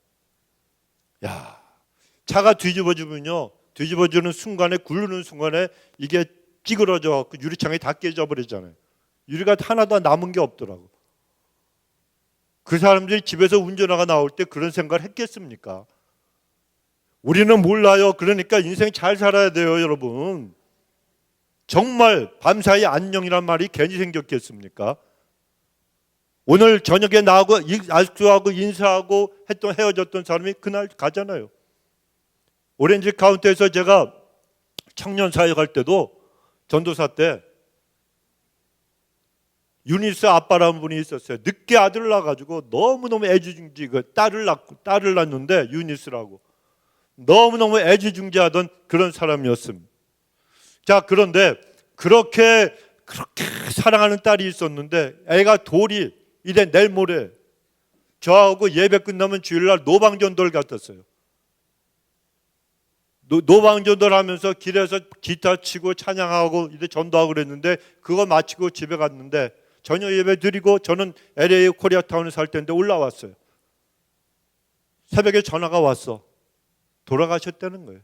야, 차가 뒤집어지면요, 뒤집어지는 순간에 굴르는 순간에 이게 찌그러져 그 유리창이 다 깨져 버리잖아요. 유리가 하나도 남은 게 없더라고. 그 사람들이 집에서 운전하가 나올 때 그런 생각을 했겠습니까? 우리는 몰라요. 그러니까 인생 잘 살아야 돼요, 여러분. 정말 밤사이 안녕이란 말이 괜히 생겼겠습니까? 오늘 저녁에 나하고 알수하고 인사하고 헤어졌던 사람이 그날 가잖아요. 오렌지 카운티에서 제가 청년 사역할 때도 전도사 때 유니스 아빠라는 분이 있었어요. 늦게 아들을 낳아가지고 너무너무 애지중지 딸을 낳는데 유니스라고 너무너무 애지중지하던 그런 사람이었습니다. 자, 그런데 그렇게 사랑하는 딸이 있었는데 애가 돌이 이래 내일 모레 저하고 예배 끝나면 주일날 노방전도를 갔었어요. 노방전도를 하면서 길에서 기타 치고 찬양하고 이제 전도하고 그랬는데 그거 마치고 집에 갔는데 저녁 예배 드리고 저는 LA 코리아타운에 살 때인데 올라왔어요. 새벽에 전화가 왔어. 돌아가셨다는 거예요.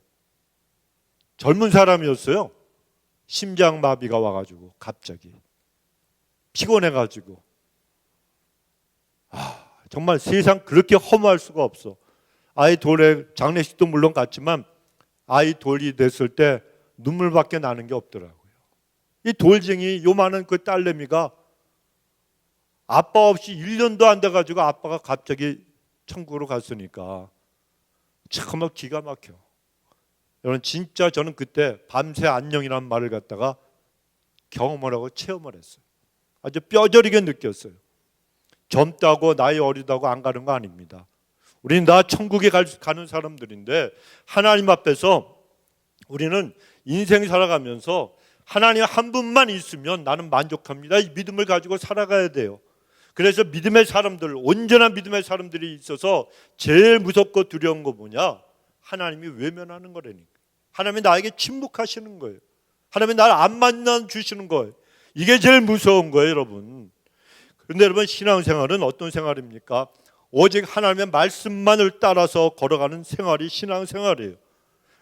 젊은 사람이었어요. 심장마비가 와가지고 갑자기 피곤해가지고 정말 세상 그렇게 허무할 수가 없어. 아이 돌에 장례식도 물론 갔지만 아이 돌이 됐을 때 눈물밖에 나는 게 없더라고요. 이 돌쟁이 요만한 그 딸내미가 아빠 없이 1년도 안 돼가지고 아빠가 갑자기 천국으로 갔으니까 참 기가 막혀. 여러분 진짜 저는 그때 밤새 안녕이라는 말을 갖다가 경험을 하고 체험을 했어요. 아주 뼈저리게 느꼈어요. 젊다고 나이 어리다고 안 가는 거 아닙니다. 우리는 다 천국에 가는 사람들인데 하나님 앞에서 우리는 인생 살아가면서 하나님 한 분만 있으면 나는 만족합니다. 이 믿음을 가지고 살아가야 돼요. 그래서 믿음의 사람들, 온전한 믿음의 사람들이 있어서 제일 무섭고 두려운 거 뭐냐? 하나님이 외면하는 거라니까. 하나님이 나에게 침묵하시는 거예요. 하나님이 나를 안 만나 주시는 거예요. 이게 제일 무서운 거예요, 여러분. 그런데 여러분 신앙생활은 어떤 생활입니까? 오직 하나님의 말씀만을 따라서 걸어가는 생활이 신앙생활이에요.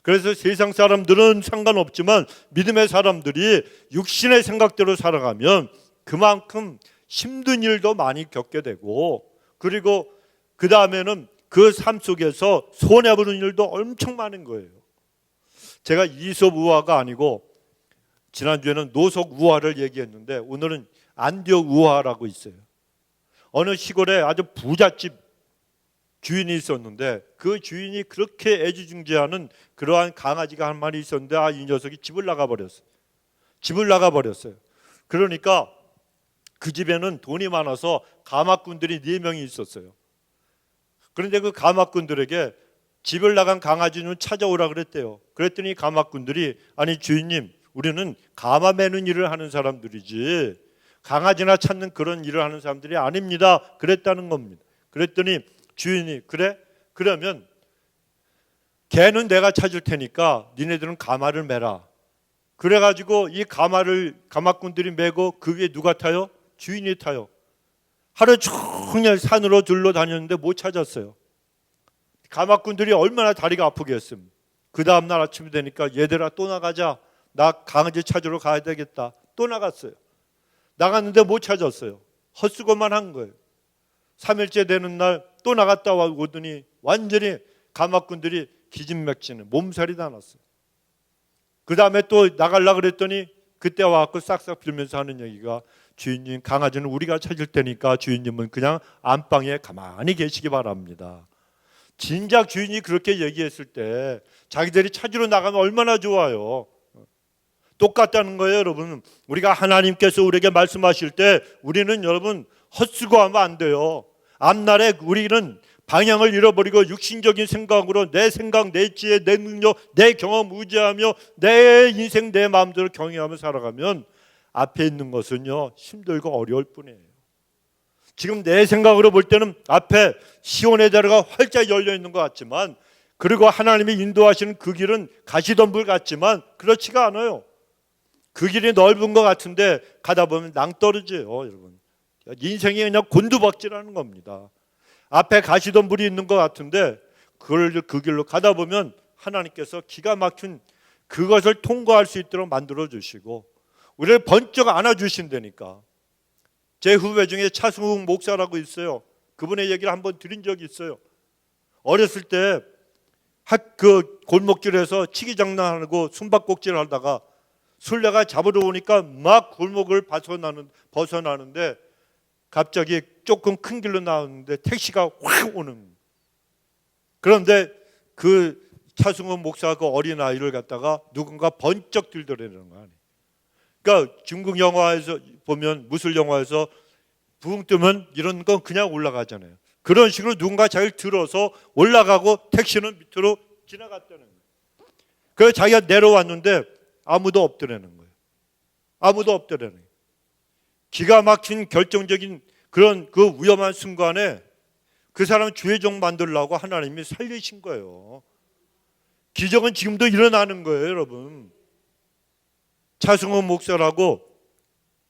그래서 세상 사람들은 상관없지만 믿음의 사람들이 육신의 생각대로 살아가면 그만큼 힘든 일도 많이 겪게 되고 그리고 그 다음에는 그 삶 속에서 손해보는 일도 엄청 많은 거예요. 제가 이솝 우화가 아니고 지난주에는 노속 우화를 얘기했는데 오늘은 안디옥 우화라고 있어요. 어느 시골에 아주 부잣집 주인이 있었는데 그 주인이 그렇게 애지중지하는 그러한 강아지가 한 마리 있었는데 이 녀석이 집을 나가버렸어요. 그러니까 그 집에는 돈이 많아서 가마꾼들이 4명이 있었어요. 그런데 그 가마꾼들에게 집을 나간 강아지 좀 찾아오라 그랬대요. 그랬더니 가마꾼들이 아니 주인님, 우리는 가마 매는 일을 하는 사람들이지 강아지나 찾는 그런 일을 하는 사람들이 아닙니다. 그랬다는 겁니다. 그랬더니 주인이 그래? 그러면 개는 내가 찾을 테니까 니네들은 가마를 매라. 그래가지고 이 가마를 가마꾼들이 메고 그 위에 누가 타요? 주인이 타요. 하루 종일 산으로 둘러다녔는데 못 찾았어요. 가마꾼들이 얼마나 다리가 아프겠습니까? 그 다음날 아침이 되니까 얘들아 또 나가자. 나 강아지 찾으러 가야 되겠다. 또 나갔어요. 나갔는데 못 찾았어요. 헛수고만 한 거예요. 3일째 되는 날 또 나갔다 오더니 완전히 가마꾼들이 기진맥진해 몸살이 다 났어요. 그 다음에 또 나가려고 그랬더니 그때 와갖고 싹싹 빌면서 하는 얘기가 주인님, 강아지는 우리가 찾을 테니까 주인님은 그냥 안방에 가만히 계시기 바랍니다. 진작 주인이 그렇게 얘기했을 때 자기들이 찾으러 나가면 얼마나 좋아요. 똑같다는 거예요, 여러분. 우리가 하나님께서 우리에게 말씀하실 때 우리는 여러분 헛수고하면 안 돼요. 앞날에 우리는 방향을 잃어버리고 육신적인 생각으로 내 생각, 내 지혜, 내 능력, 내 경험 의지하며 내 인생, 내 마음대로 경영하며 살아가면 앞에 있는 것은요 힘들고 어려울 뿐이에요. 지금 내 생각으로 볼 때는 앞에 시온의 자리가 활짝 열려 있는 것 같지만, 그리고 하나님이 인도하시는 그 길은 가시덤불 같지만 그렇지가 않아요. 그 길이 넓은 것 같은데 가다 보면 낭떠러지예요, 여러분. 인생이 그냥 곤두박질하는 겁니다. 앞에 가시덤불이 있는 것 같은데 그 길로 가다 보면 하나님께서 기가 막힌 그것을 통과할 수 있도록 만들어 주시고 우리를 번쩍 안아주신다니까. 제 후배 중에 차승욱 목사라고 있어요. 그분의 얘기를 한번 드린 적이 있어요. 어렸을 때 그 골목길에서 치기 장난하고 숨바꼭질 하다가 술래가 잡으러 오니까 막 골목을 벗어나는데 갑자기 조금 큰 길로 나왔는데 택시가 확 오는. 그런데 그 차승원 목사가 그 어린 아이를 갖다가 누군가 번쩍 들더라는 거 아니에요. 그러니까 중국 영화에서 보면 무술 영화에서 붕 뜨면 이런 건 그냥 올라가잖아요. 그런 식으로 누군가 자기를 들어서 올라가고 택시는 밑으로 지나갔다는 거예요. 그래서 자기가 내려왔는데 아무도 없더라는 거예요. 아무도 없더라는 거예요. 기가 막힌 결정적인 그런 그 위험한 순간에 그 사람을 주의 종 만들려고 하나님이 살리신 거예요. 기적은 지금도 일어나는 거예요, 여러분. 차승원 목사라고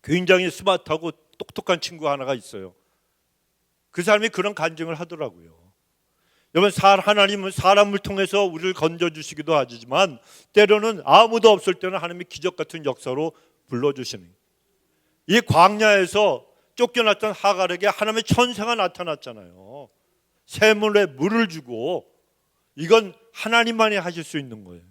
굉장히 스마트하고 똑똑한 친구 하나가 있어요. 그 사람이 그런 간증을 하더라고요. 여러분, 하나님은 사람을 통해서 우리를 건져주시기도 하지만 때로는 아무도 없을 때는 하나님이 기적 같은 역사로 불러주시는, 이 광야에서 쫓겨났던 하갈에게 하나님의 천사가 나타났잖아요. 샘물에 물을 주고, 이건 하나님만이 하실 수 있는 거예요.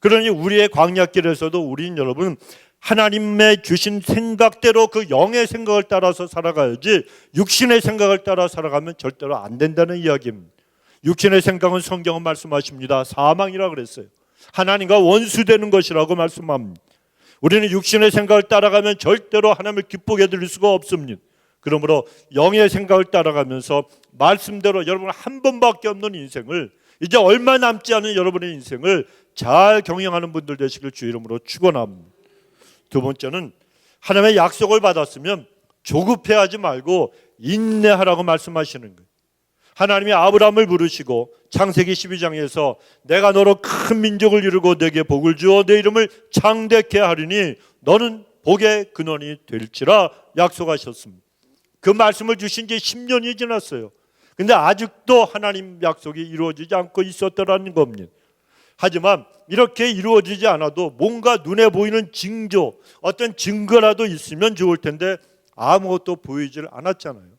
그러니 우리의 광야길에서도 우리는 여러분 하나님의 주신 생각대로 그 영의 생각을 따라서 살아가야지 육신의 생각을 따라 살아가면 절대로 안 된다는 이야기입니다. 육신의 생각은 성경은 말씀하십니다. 사망이라고 그랬어요. 하나님과 원수되는 것이라고 말씀합니다. 우리는 육신의 생각을 따라가면 절대로 하나님을 기쁘게 드릴 수가 없습니다. 그러므로 영의 생각을 따라가면서 말씀대로 여러분 한 번밖에 없는 인생을, 이제 얼마 남지 않은 여러분의 인생을 잘 경영하는 분들 되시길 주 이름으로 축원합니다. 두 번째는 하나님의 약속을 받았으면 조급해하지 말고 인내하라고 말씀하시는 거예요. 하나님이 아브라함을 부르시고 창세기 12장에서 내가 너로 큰 민족을 이루고 내게 복을 주어 내 이름을 창대케 하리니 너는 복의 근원이 될지라 약속하셨습니다. 그 말씀을 주신 지 10년이 지났어요. 근데 아직도 하나님 약속이 이루어지지 않고 있었더라는 겁니다. 하지만 이렇게 이루어지지 않아도 뭔가 눈에 보이는 징조, 어떤 증거라도 있으면 좋을 텐데 아무것도 보이질 않았잖아요.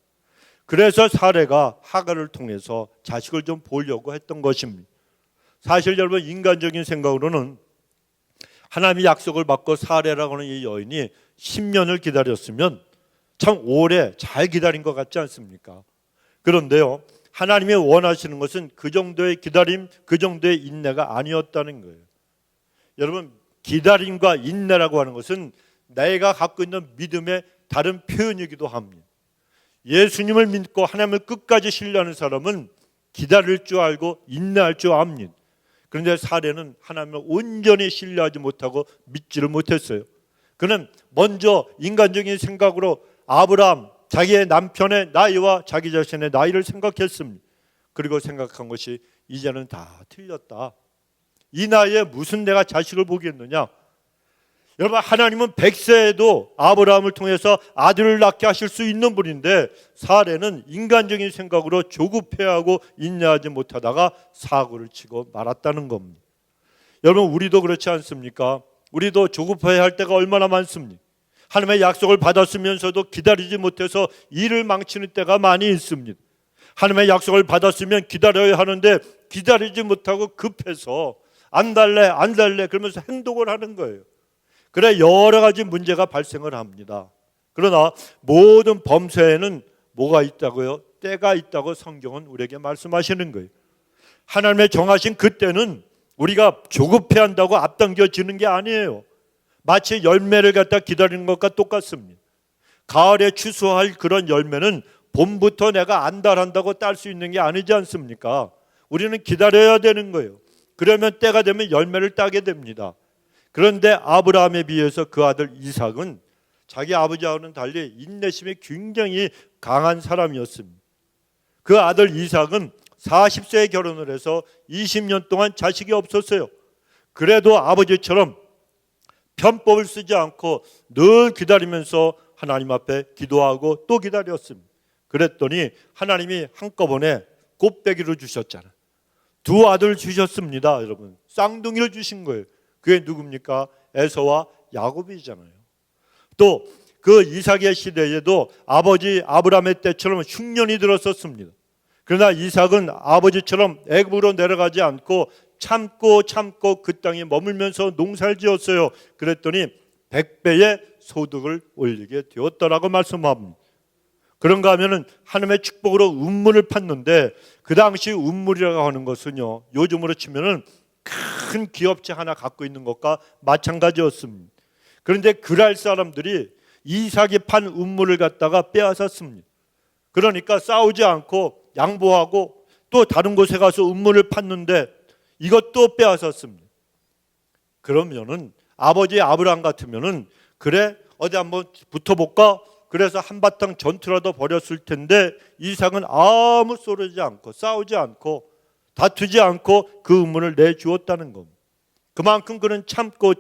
그래서 사례가 하갈을 통해서 자식을 좀 보려고 했던 것입니다. 사실 여러분, 인간적인 생각으로는 하나님이 약속을 받고 사례라고 하는 이 여인이 10년을 기다렸으면 참 오래 잘 기다린 것 같지 않습니까? 그런데요, 하나님이 원하시는 것은 그 정도의 기다림, 그 정도의 인내가 아니었다는 거예요. 여러분, 기다림과 인내라고 하는 것은 내가 갖고 있는 믿음의 다른 표현이기도 합니다. 예수님을 믿고 하나님을 끝까지 신뢰하는 사람은 기다릴 줄 알고 인내할 줄 압니다. 그런데 사례는 하나님을 온전히 신뢰하지 못하고 믿지를 못했어요. 그는 먼저 인간적인 생각으로 아브라함, 자기의 남편의 나이와 자기 자신의 나이를 생각했습니다. 그리고 생각한 것이 이제는 다 틀렸다. 이 나이에 무슨 내가 자식을 보겠느냐. 여러분, 하나님은 100세에도 아브라함을 통해서 아들을 낳게 하실 수 있는 분인데 사례는 인간적인 생각으로 조급해하고 인내하지 못하다가 사고를 치고 말았다는 겁니다. 여러분, 우리도 그렇지 않습니까? 우리도 조급해야 할 때가 얼마나 많습니까? 하나님의 약속을 받았으면서도 기다리지 못해서 일을 망치는 때가 많이 있습니다. 하나님의 약속을 받았으면 기다려야 하는데 기다리지 못하고 급해서 안 달래 그러면서 행동을 하는 거예요. 그래 여러 가지 문제가 발생을 합니다. 그러나 모든 범죄에는 뭐가 있다고요? 때가 있다고 성경은 우리에게 말씀하시는 거예요. 하나님의 정하신 그때는 우리가 조급해한다고 앞당겨지는 게 아니에요. 마치 열매를 갖다 기다리는 것과 똑같습니다. 가을에 추수할 그런 열매는 봄부터 내가 안달한다고 딸 수 있는 게 아니지 않습니까? 우리는 기다려야 되는 거예요. 그러면 때가 되면 열매를 따게 됩니다. 그런데 아브라함에 비해서 그 아들 이삭은 자기 아버지와는 달리 인내심이 굉장히 강한 사람이었습니다. 그 아들 이삭은 40세에 결혼을 해서 20년 동안 자식이 없었어요. 그래도 아버지처럼 편법을 쓰지 않고 늘 기다리면서 하나님 앞에 기도하고 또 기다렸습니다. 그랬더니 하나님이 한꺼번에 꽃배기를 주셨잖아요. 두 아들 주셨습니다. 여러분, 쌍둥이를 주신 거예요. 그게 누굽니까? 에서와 야곱이잖아요. 또 그 이삭의 시대에도 아버지 아브라함의 때처럼 흉년이 들었었습니다. 그러나 이삭은 아버지처럼 애굽으로 내려가지 않고 참고 그 땅에 머물면서 농사를 지었어요. 그랬더니 100배의 소득을 올리게 되었더라고 말씀합니다. 그런가 하면은 하나님의 축복으로 운물을 팠는데 그 당시 운물이라고 하는 것은요, 요즘으로 치면은 큰 기업체 하나 갖고 있는 것과 마찬가지였습니다. 그런데 그랄 사람들이 이삭이 판 운물을 갖다가 빼앗았습니다. 그러니까 싸우지 않고 양보하고 또 다른 곳에 가서 운물을 팠는데 이것도 빼앗았습니다. 그러면은 아버지 아브라함 같으면은 그래 어디 한번 붙어볼까? 그래서 한바탕 전투라도 벌였을 텐데 이삭은 아무 소리지 않고 싸우지 않고 다투지 않고 그 운물을 내주었다는 겁니다. 그만큼 그는 참고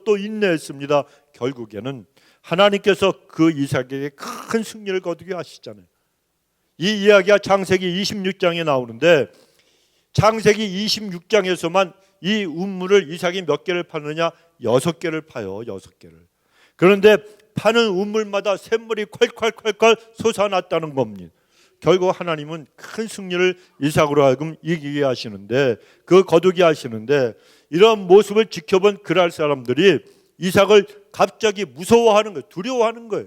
또 인내했습니다. 결국에는 하나님께서 그 이삭에게 큰 승리를 거두게 하시잖아요. 이 이야기가 창세기 26장에 나오는데 창세기 26장에서만 이 운물을 이삭이 몇 개를 파느냐? 6개를 파요. 6개를. 그런데 파는 운물마다 샘물이 콸콸 솟아났다는 겁니다. 결국 하나님은 큰 승리를 이삭으로 하여금 이기게 하시는데 그 거두게 하시는데 이런 모습을 지켜본 그랄 사람들이 이삭을 갑자기 무서워하는 거예요. 두려워하는 거예요.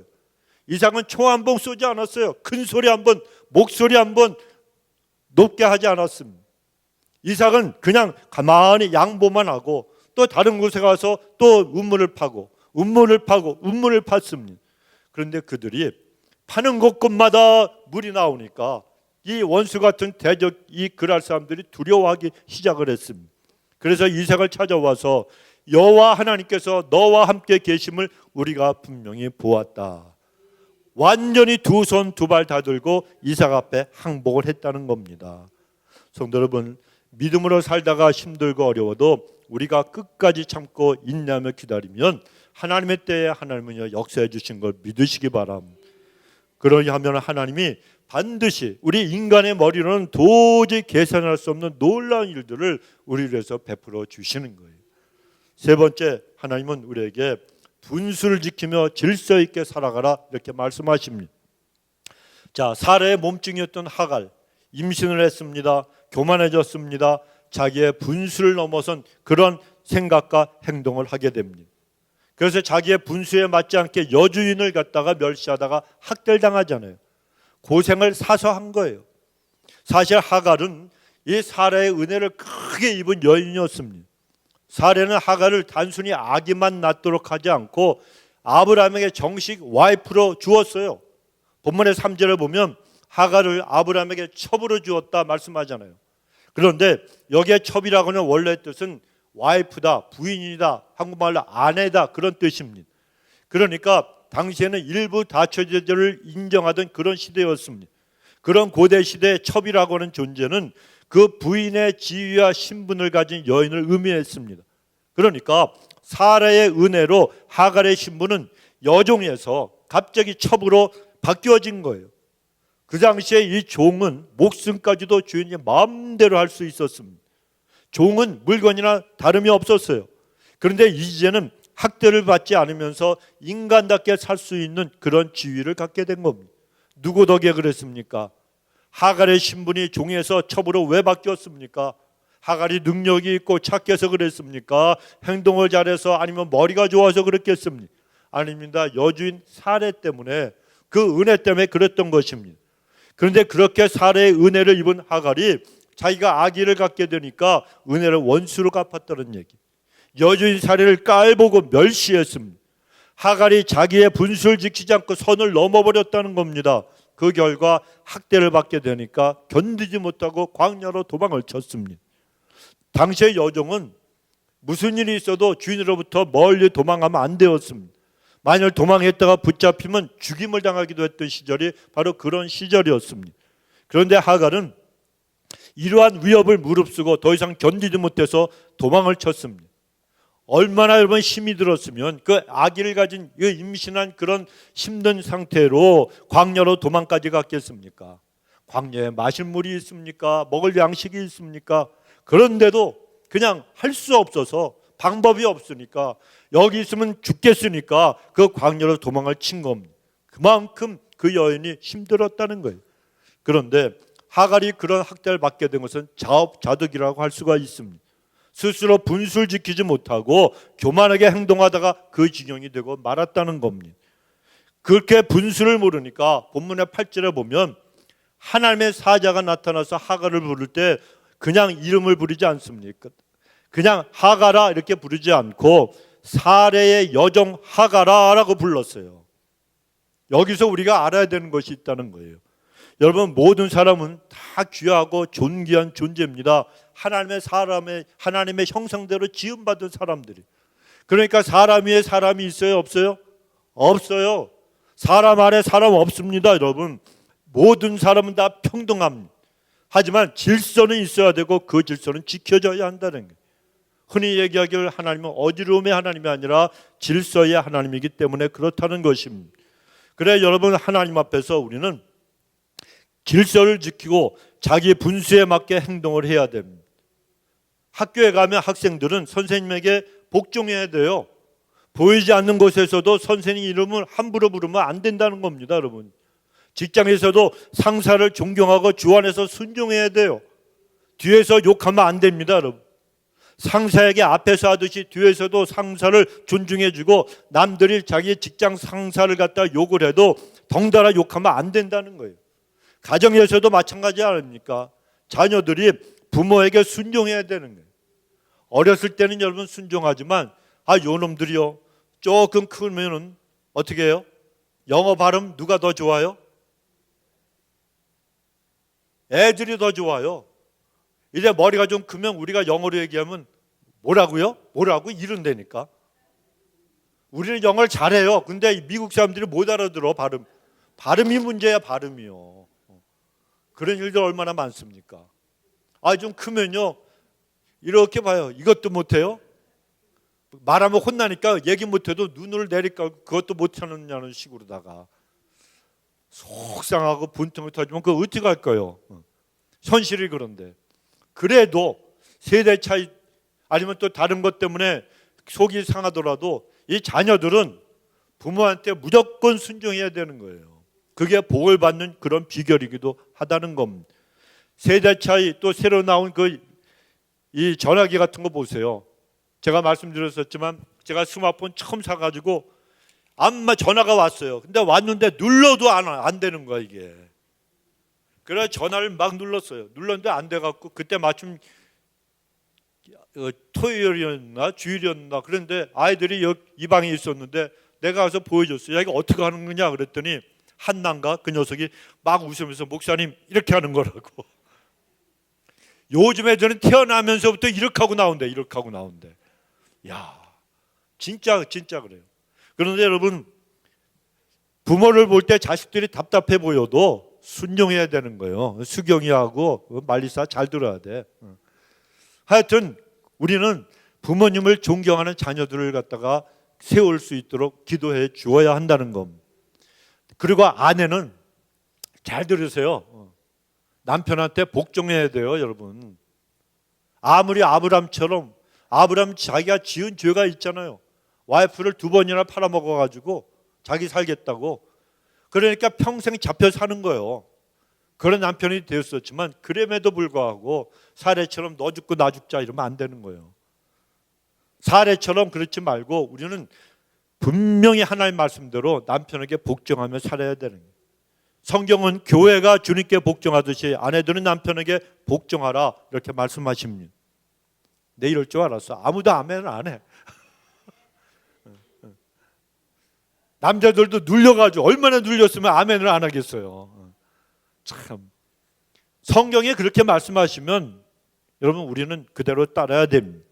이삭은 총 한 번 쏘지 않았어요. 큰 소리 한 번, 목소리 한 번 높게 하지 않았습니다. 이삭은 그냥 가만히 양보만 하고 또 다른 곳에 가서 또 운물을 파고 운물을 팠습니다. 그런데 그들이 파는 곳곳마다 물이 나오니까 이 원수 같은 대적 이 그랄 사람들이 두려워하기 시작을 했습니다. 그래서 이삭을 찾아와서 여호와 하나님께서 너와 함께 계심을 우리가 분명히 보았다. 완전히 두 손 두 발 다 들고 이삭 앞에 항복을 했다는 겁니다. 성도 여러분, 믿음으로 살다가 힘들고 어려워도 우리가 끝까지 참고 인내하며 기다리면 하나님의 때에 하나님은 역사해 주신 걸 믿으시기 바랍니다. 그러하면 하나님이 반드시 우리 인간의 머리로는 도저히 계산할 수 없는 놀라운 일들을 우리를 위해서 베풀어 주시는 거예요. 세 번째, 하나님은 우리에게 분수를 지키며 질서 있게 살아가라 이렇게 말씀하십니다. 자, 사라의 몸증이었던 하갈 임신을 했습니다. 교만해졌습니다. 자기의 분수를 넘어선 그런 생각과 행동을 하게 됩니다. 그래서 자기의 분수에 맞지 않게 여주인을 갖다가 멸시하다가 학대당하잖아요. 고생을 사서 한 거예요. 사실 하갈은 이 사라의 은혜를 크게 입은 여인이었습니다. 사라는 하갈을 단순히 아기만 낳도록 하지 않고 아브라함에게 정식 와이프로 주었어요. 본문의 3절을 보면 하갈을 아브라함에게 첩으로 주었다 말씀하잖아요. 그런데 여기에 첩이라고는 원래 뜻은 와이프다, 부인이다, 한국말로 아내다 그런 뜻입니다. 그러니까 당시에는 일부 다처제를 인정하던 그런 시대였습니다. 그런 고대 시대의 첩이라고 하는 존재는 그 부인의 지위와 신분을 가진 여인을 의미했습니다. 그러니까 사라의 은혜로 하갈의 신분은 여종에서 갑자기 첩으로 바뀌어진 거예요. 그 당시에 이 종은 목숨까지도 주인이 마음대로 할 수 있었습니다. 종은 물건이나 다름이 없었어요. 그런데 이제는 학대를 받지 않으면서 인간답게 살 수 있는 그런 지위를 갖게 된 겁니다. 누구 덕에 그랬습니까? 하갈의 신분이 종에서 첩으로 왜 바뀌었습니까? 하갈이 능력이 있고 착해서 그랬습니까? 행동을 잘해서 아니면 머리가 좋아서 그랬겠습니까? 아닙니다. 여주인 사례 때문에, 그 은혜 때문에 그랬던 것입니다. 그런데 그렇게 사례의 은혜를 입은 하갈이 자기가 아기를 갖게 되니까 은혜를 원수로 갚았다는 얘기. 여주인 사례를 깔보고 멸시했습니다. 하갈이 자기의 분수를 지키지 않고 선을 넘어버렸다는 겁니다. 그 결과 학대를 받게 되니까 견디지 못하고 광야로 도망을 쳤습니다. 당시의 여종은 무슨 일이 있어도 주인으로부터 멀리 도망가면 안 되었습니다. 만일 도망했다가 붙잡히면 죽임을 당하기도 했던 시절이 바로 그런 시절이었습니다. 그런데 하갈은 이러한 위협을 무릅쓰고 더 이상 견디지 못해서 도망을 쳤습니다. 얼마나 여러분 힘이 들었으면 그 아기를 가진 그 임신한 그런 힘든 상태로 광야로 도망까지 갔겠습니까? 광야에 마실 물이 있습니까? 먹을 양식이 있습니까? 그런데도 그냥 할 수 없어서, 방법이 없으니까, 여기 있으면 죽겠으니까 그 광야로 도망을 친 겁니다. 그만큼 그 여인이 힘들었다는 거예요. 그런데 하갈이 그런 학대를 받게 된 것은 자업자득이라고 할 수가 있습니다. 스스로 분수를 지키지 못하고 교만하게 행동하다가 그 지경이 되고 말았다는 겁니다. 그렇게 분수를 모르니까 본문의 8절에 보면 하나님의 사자가 나타나서 하갈을 부를 때 그냥 이름을 부르지 않습니까? 그냥 하갈아 이렇게 부르지 않고 사레의 여종 하갈아라고 불렀어요. 여기서 우리가 알아야 되는 것이 있다는 거예요. 여러분, 모든 사람은 다 귀하고 존귀한 존재입니다. 하나님의 형상대로 지음받은 사람들이. 그러니까 사람 위에 사람이 있어요, 없어요? 없어요. 사람 아래 사람 없습니다, 여러분. 모든 사람은 다 평등합니다. 하지만 질서는 있어야 되고 그 질서는 지켜져야 한다는 거예요. 흔히 얘기하기를 하나님은 어지러움의 하나님이 아니라 질서의 하나님이기 때문에 그렇다는 것입니다. 그래, 여러분, 하나님 앞에서 우리는 질서를 지키고 자기 분수에 맞게 행동을 해야 됩니다. 학교에 가면 학생들은 선생님에게 복종해야 돼요. 보이지 않는 곳에서도 선생님 이름을 함부로 부르면 안 된다는 겁니다, 여러분. 직장에서도 상사를 존경하고 주 안에서 순종해야 돼요. 뒤에서 욕하면 안 됩니다, 여러분. 상사에게 앞에서 하듯이 뒤에서도 상사를 존중해주고 남들이 자기 직장 상사를 갖다 욕을 해도 덩달아 욕하면 안 된다는 거예요. 가정에서도 마찬가지 아닙니까? 자녀들이 부모에게 순종해야 되는 거예요. 어렸을 때는 여러분 순종하지만 요 놈들이요, 조금 크면은 어떻게 해요? 영어 발음 누가 더 좋아요? 애들이 더 좋아요. 이제 머리가 좀 크면 우리가 영어로 얘기하면 뭐라고요? 뭐라고? 이런다니까. 우리는 영어를 잘해요. 근데 미국 사람들이 못 알아들어. 발음이 문제야, 발음이요. 그런 일들 얼마나 많습니까? 좀 크면요, 이렇게 봐요. 이것도 못해요? 말하면 혼나니까 얘기 못해도 눈을 내릴까 그것도 못하느냐는 식으로다가 속상하고 분통이 터지면 그거 어떻게 할까요? 현실이 그런데. 그래도 세대 차이 아니면 또 다른 것 때문에 속이 상하더라도 이 자녀들은 부모한테 무조건 순종해야 되는 거예요. 그게 복을 받는 그런 비결이기도 하다는 겁니다. 세대 차이, 또 새로 나온 이 전화기 같은 거 보세요. 제가 말씀드렸었지만 제가 스마트폰 처음 사가지고 전화가 왔어요. 근데 왔는데 눌러도 안 되는 거야, 이게. 그래서 전화를 막 눌렀어요. 눌렀는데 안 돼갖고 그때 마침 토요일이었나 주일이었나 그런데 아이들이 이 방에 있었는데 내가 가서 보여줬어요. 야, 이거 어떻게 하는 거냐 그랬더니 한난가 그 녀석이 막 웃으면서 목사님 이렇게 하는 거라고. 요즘 애들은 태어나면서부터 이렇게 하고 나온대. 이렇게 하고 나온대. 야, 진짜 그래요. 그런데 여러분, 부모를 볼 때 자식들이 답답해 보여도 순종해야 되는 거예요. 수경이하고 말리사 잘 들어야 돼. 하여튼 우리는 부모님을 존경하는 자녀들을 갖다가 세울 수 있도록 기도해 주어야 한다는 겁니다. 그리고 아내는 잘 들으세요. 남편한테 복종해야 돼요, 여러분. 아무리 아브람처럼, 아브람 자기가 지은 죄가 있잖아요. 와이프를 2번이나 팔아먹어가지고 자기 살겠다고. 그러니까 평생 잡혀 사는 거예요. 그런 남편이 되었었지만 그럼에도 불구하고 사례처럼 너 죽고 나 죽자 이러면 안 되는 거예요. 사례처럼 그렇지 말고 우리는 분명히 하나님 말씀대로 남편에게 복종하며 살아야 되는 거예요. 성경은 교회가 주님께 복종하듯이 아내들은 남편에게 복종하라 이렇게 말씀하십니다. 내 이럴 줄 알았어. 아무도 아멘 안 해. 남자들도 눌려가지고 얼마나 눌렸으면 아멘을 안 하겠어요. 참, 성경에 그렇게 말씀하시면 여러분 우리는 그대로 따라야 됩니다.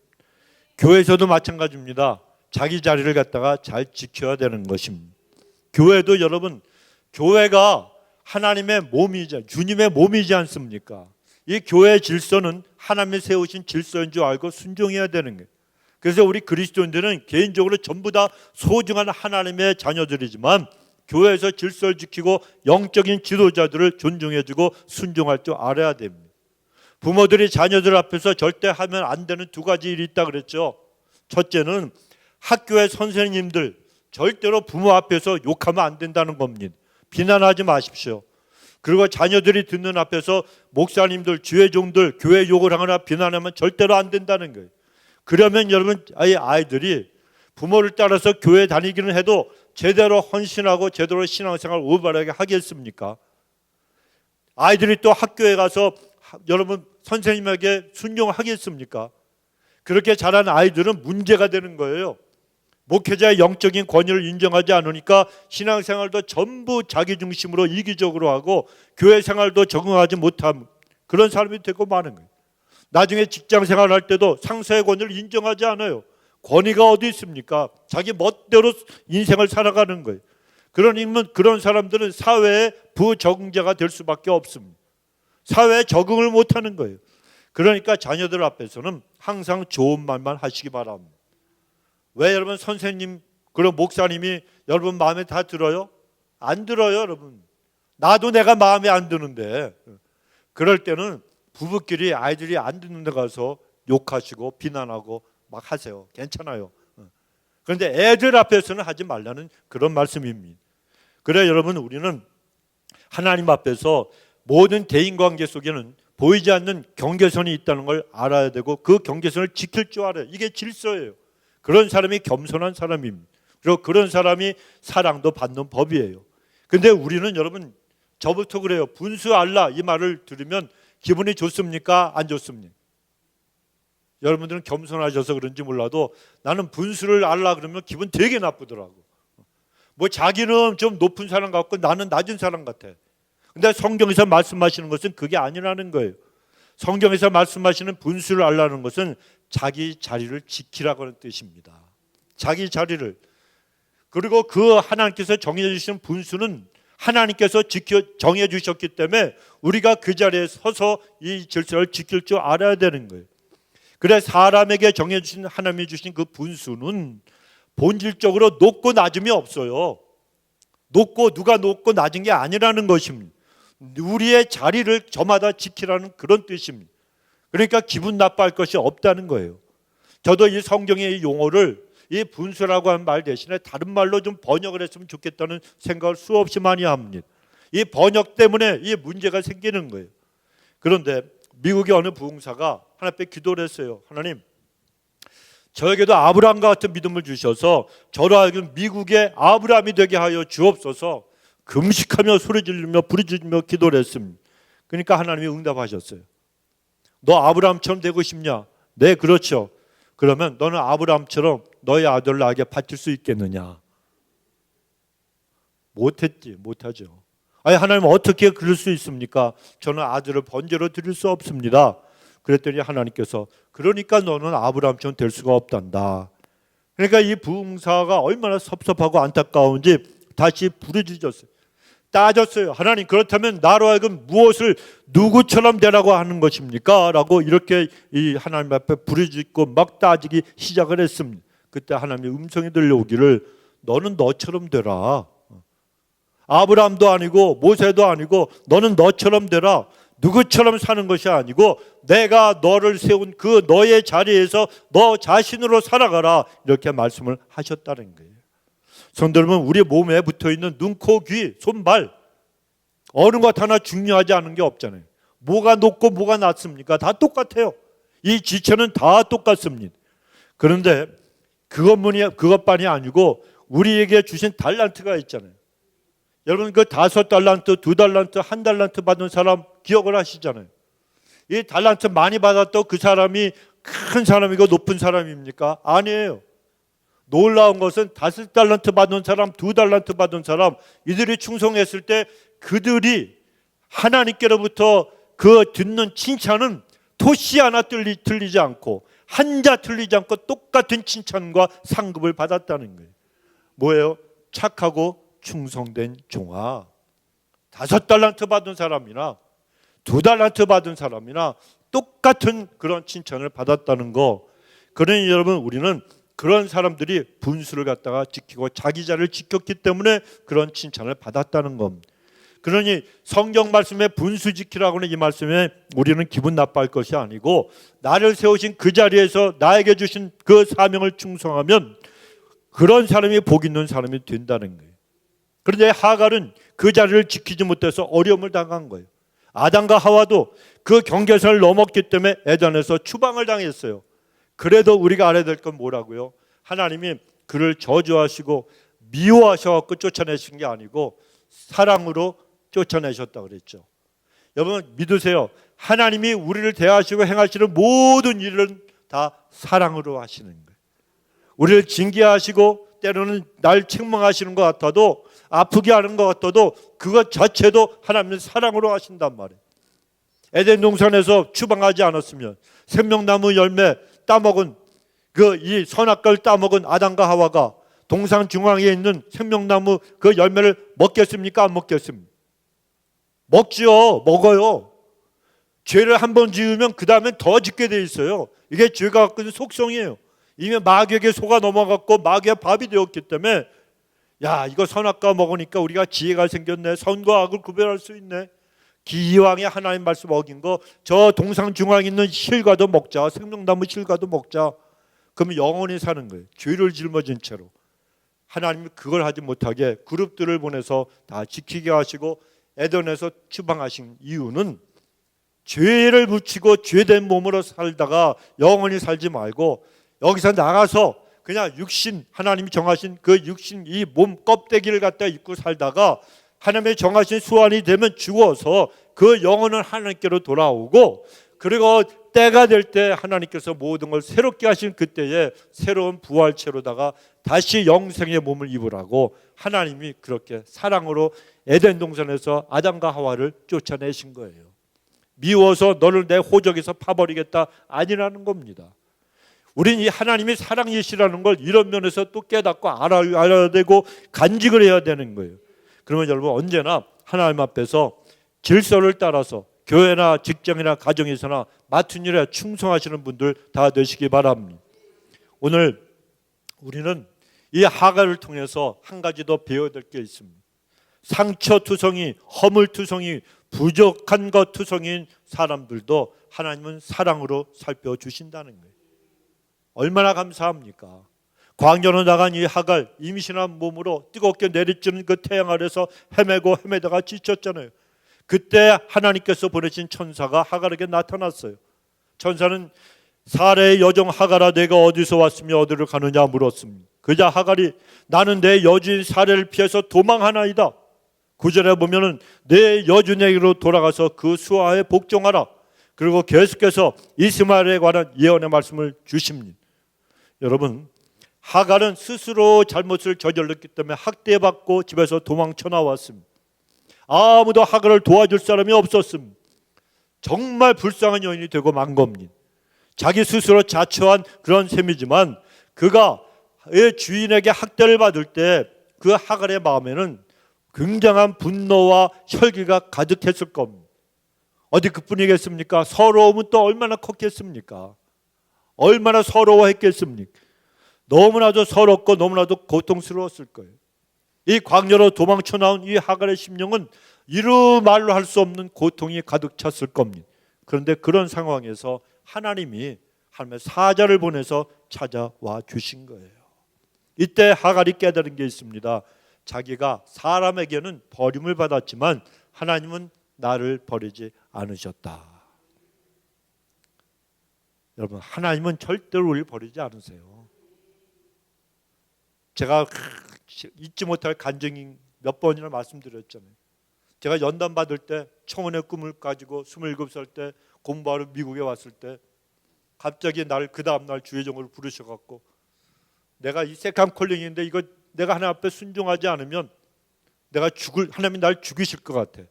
교회에서도 마찬가지입니다. 자기 자리를 갖다가 잘 지켜야 되는 것입니다. 교회도 여러분, 교회가 하나님의 몸이지, 주님의 몸이지 않습니까? 이 교회의 질서는 하나님이 세우신 질서인 줄 알고 순종해야 되는 거예요. 그래서 우리 그리스도인들은 개인적으로 전부 다 소중한 하나님의 자녀들이지만 교회에서 질서를 지키고 영적인 지도자들을 존중해주고 순종할 줄 알아야 됩니다. 부모들이 자녀들 앞에서 절대 하면 안 되는 2가지 일이 있다 그랬죠. 첫째는 학교의 선생님들 절대로 부모 앞에서 욕하면 안 된다는 겁니다. 비난하지 마십시오. 그리고 자녀들이 듣는 앞에서 목사님들, 주의종들, 교회 욕을 하거나 비난하면 절대로 안 된다는 거예요. 그러면 여러분 아이들이 부모를 따라서 교회 다니기는 해도 제대로 헌신하고 제대로 신앙생활 올바르게 하겠습니까? 아이들이 또 학교에 가서 여러분 선생님에게 순종하겠습니까? 그렇게 자란 아이들은 문제가 되는 거예요. 목회자의 영적인 권위를 인정하지 않으니까 신앙생활도 전부 자기 중심으로 이기적으로 하고 교회 생활도 적응하지 못한 그런 사람이 되고 마는 거예요. 나중에 직장 생활할 때도 상사의 권위를 인정하지 않아요. 권위가 어디 있습니까? 자기 멋대로 인생을 살아가는 거예요. 그러니까 그런 사람들은 사회의 부적응자가 될 수밖에 없습니다. 사회에 적응을 못하는 거예요. 그러니까 자녀들 앞에서는 항상 좋은 말만 하시기 바랍니다. 왜 여러분 선생님 그리고 목사님이 여러분 마음에 다 들어요? 안 들어요, 여러분. 나도 내가 마음에 안 드는데. 그럴 때는 부부끼리 아이들이 안 듣는 데 가서 욕하시고 비난하고 막 하세요. 괜찮아요. 그런데 애들 앞에서는 하지 말라는 그런 말씀입니다. 그래 여러분 우리는 하나님 앞에서 모든 대인관계 속에는 보이지 않는 경계선이 있다는 걸 알아야 되고 그 경계선을 지킬 줄 알아요. 이게 질서예요. 그런 사람이 겸손한 사람입니다. 그리고 그런 사람이 사랑도 받는 법이에요. 근데 우리는 여러분 저부터 그래요. 분수 알라 이 말을 들으면 기분이 좋습니까? 안 좋습니까? 여러분들은 겸손하셔서 그런지 몰라도 나는 분수를 알라 그러면 기분 되게 나쁘더라고. 뭐 자기는 좀 높은 사람 같고 나는 낮은 사람 같아. 근데 성경에서 말씀하시는 것은 그게 아니라는 거예요. 성경에서 말씀하시는 분수를 알라는 것은 자기 자리를 지키라고 하는 뜻입니다. 자기 자리를. 그리고 그 하나님께서 정해 주신 분수는 하나님께서 정해 주셨기 때문에 우리가 그 자리에 서서 이 질서를 지킬 줄 알아야 되는 거예요. 그래 사람에게 정해 주신 하나님이 주신 그 분수는 본질적으로 높고 낮음이 없어요. 누가 높고 낮은 게 아니라는 것입니다. 우리의 자리를 저마다 지키라는 그런 뜻입니다. 그러니까 기분 나빠할 것이 없다는 거예요. 저도 이 성경의 이 용어를 이 분수라고 하는 말 대신에 다른 말로 좀 번역을 했으면 좋겠다는 생각을 수없이 많이 합니다. 이 번역 때문에 이 문제가 생기는 거예요. 그런데 미국의 어느 부흥사가 하나님 앞에 기도를 했어요. 하나님, 저에게도 아브라함과 같은 믿음을 주셔서 저로 하여금 미국의 아브라함이 되게 하여 주옵소서. 금식하며 소리 지르며 부르짖으며 기도를 했습니다. 그러니까 하나님이 응답하셨어요. 너 아브라함처럼 되고 싶냐? 네, 그렇죠. 그러면 너는 아브라함처럼 너의 아들을 나에게 바칠 수 있겠느냐? 못하죠. 아니 하나님 어떻게 그럴 수 있습니까? 저는 아들을 번제로 드릴 수 없습니다. 그랬더니 하나님께서 그러니까 너는 아브라함처럼 될 수가 없단다. 그러니까 이 부흥사가 얼마나 섭섭하고 안타까운지 다시 부르짖었어요. 따졌어요. 하나님 그렇다면 나로 하여금 무엇을 누구처럼 되라고 하는 것입니까? 라고 이렇게 이 하나님 앞에 부르짖고 막 따지기 시작을 했습니다. 그때 하나님의 음성이 들려오기를 너는 너처럼 되라. 아브라함도 아니고 모세도 아니고 너는 너처럼 되라. 누구처럼 사는 것이 아니고 내가 너를 세운 그 너의 자리에서 너 자신으로 살아가라. 이렇게 말씀을 하셨다는 거예요. 성도 여러분, 우리 몸에 붙어있는 눈, 코, 귀, 손, 발 어느 것 하나 중요하지 않은 게 없잖아요. 뭐가 높고 뭐가 낮습니까? 다 똑같아요. 이 지체는 다 똑같습니다. 그런데 그것만이 아니고 우리에게 주신 달란트가 있잖아요. 여러분 그 5달란트, 2달란트, 1달란트 받은 사람 기억을 하시잖아요. 이 달란트 많이 받았던 그 사람이 큰 사람이고 높은 사람입니까? 아니에요. 놀라운 것은 5달란트 받은 사람, 2달란트 받은 사람, 이들이 충성했을 때 그들이 하나님께로부터 그 듣는 칭찬은 토시 하나 틀리지 않고 한자 틀리지 않고 똑같은 칭찬과 상급을 받았다는 거예요. 뭐예요? 착하고 충성된 종아. 5달란트 받은 사람이나 2달란트 받은 사람이나 똑같은 그런 칭찬을 받았다는 거. 그러니 여러분 우리는 그런 사람들이 분수를 갖다가 지키고 자기 자리를 지켰기 때문에 그런 칭찬을 받았다는 겁니다. 그러니 성경 말씀에 분수 지키라고 하는 이 말씀에 우리는 기분 나빠할 것이 아니고 나를 세우신 그 자리에서 나에게 주신 그 사명을 충성하면 그런 사람이 복 있는 사람이 된다는 거예요. 그런데 하갈은 그 자리를 지키지 못해서 어려움을 당한 거예요. 아담과 하와도 그 경계선을 넘었기 때문에 에덴에서 추방을 당했어요. 그래도 우리가 알아야 될 건 뭐라고요? 하나님이 그를 저주하시고 미워하셔서 쫓아내신 게 아니고 사랑으로 쫓아내셨다고 그랬죠. 여러분 믿으세요. 하나님이 우리를 대하시고 행하시는 모든 일은 다 사랑으로 하시는 거예요. 우리를 징계하시고 때로는 날 책망하시는 것 같아도 아프게 하는 것 같아도 그것 자체도 하나님은 사랑으로 하신단 말이에요. 에덴 동산에서 추방하지 않았으면 생명나무 열매 따먹은 이 선악과를 따먹은 아담과 하와가 동산 중앙에 있는 생명나무 그 열매를 먹겠습니까? 안 먹겠습니까? 먹지요. 먹어요. 죄를 한 번 지으면 그 다음엔 더 짓게 돼 있어요. 이게 죄가 갖고 있는 속성이에요. 이미 마귀에게 속아 넘어갔고 마귀의 밥이 되었기 때문에 야 이거 선악과 먹으니까 우리가 지혜가 생겼네. 선과 악을 구별할 수 있네. 기왕에 하나님 말씀 어긴 거 저 동상 중앙에 있는 실과도 먹자. 생명나무 실과도 먹자. 그러면 영원히 사는 거예요. 죄를 짊어진 채로. 하나님이 그걸 하지 못하게 그룹들을 보내서 다 지키게 하시고 에덴에서 추방하신 이유는 죄를 묻히고 죄된 몸으로 살다가 영원히 살지 말고 여기서 나가서 그냥 육신 하나님이 정하신 그 육신 이 몸 껍데기를 갖다 입고 살다가 하나님의 정하신 수완이 되면 죽어서 그 영혼은 하나님께로 돌아오고 그리고 때가 될 때 하나님께서 모든 걸 새롭게 하신 그때에 새로운 부활체로다가 다시 영생의 몸을 입으라고 하나님이 그렇게 사랑으로 에덴 동산에서 아담과 하와를 쫓아내신 거예요. 미워서 너를 내 호적에서 파버리겠다 아니라는 겁니다. 우린 이 하나님이 사랑이시라는 걸 이런 면에서 또 깨닫고 알아야 되고 간직을 해야 되는 거예요. 그러면 여러분 언제나 하나님 앞에서 질서를 따라서 교회나 직장이나 가정에서나 맡은 일에 충성하시는 분들 다 되시기 바랍니다. 오늘 우리는 이 하갈을 통해서 한 가지 더 배워야 될 게 있습니다. 상처투성이, 허물투성이, 부족한 것 투성인 사람들도 하나님은 사랑으로 살펴주신다는 거예요. 얼마나 감사합니까? 광야로 나간 이 하갈, 임신한 몸으로 뜨겁게 내리쬐는 그 태양 아래서 헤매다가 지쳤잖아요. 그때 하나님께서 보내신 천사가 하갈에게 나타났어요. 천사는 사레의 여종 하갈아 내가 어디서 왔으며 어디로 가느냐 물었습니다. 그자 하갈이 나는 내 여주인 사레를 피해서 도망하나이다. 9절에 보면은 내 여주에게로 돌아가서 그 수하에 복종하라. 그리고 계속해서 이스마엘에 관한 예언의 말씀을 주십니다. 여러분 하갈은 스스로 잘못을 저질렀기 때문에 학대받고 집에서 도망쳐 나왔습니다. 아무도 하갈을 도와줄 사람이 없었습니다. 정말 불쌍한 여인이 되고 만 겁니다. 자기 스스로 자초한 그런 셈이지만 그가 주인에게 학대를 받을 때 그 하갈의 마음에는 굉장한 분노와 혈기가 가득했을 겁니다. 어디 그뿐이겠습니까? 서러움은 또 얼마나 컸겠습니까? 얼마나 서러워했겠습니까? 너무나도 서럽고 너무나도 고통스러웠을 거예요. 이 광야로 도망쳐 나온 이 하갈의 심령은 이루 말로 할 수 없는 고통이 가득 찼을 겁니다. 그런데 그런 상황에서 하나님의 사자를 보내서 찾아와 주신 거예요. 이때 하갈이 깨달은 게 있습니다. 자기가 사람에게는 버림을 받았지만 하나님은 나를 버리지 않으셨다. 여러분, 하나님은 절대로 우리를 버리지 않으세요. 제가 잊지 못할 간증이 몇 번이나 말씀드렸잖아요. 제가 연단 받을 때 청혼의 꿈을 가지고 27살 때 공부하러 미국에 왔을 때 갑자기 나를 그 다음 날 주의종으로 부르셔갖고 내가 이 세컨 콜링인데 이거 내가 하나님 앞에 순종하지 않으면 하나님이 날 죽이실 것 같아.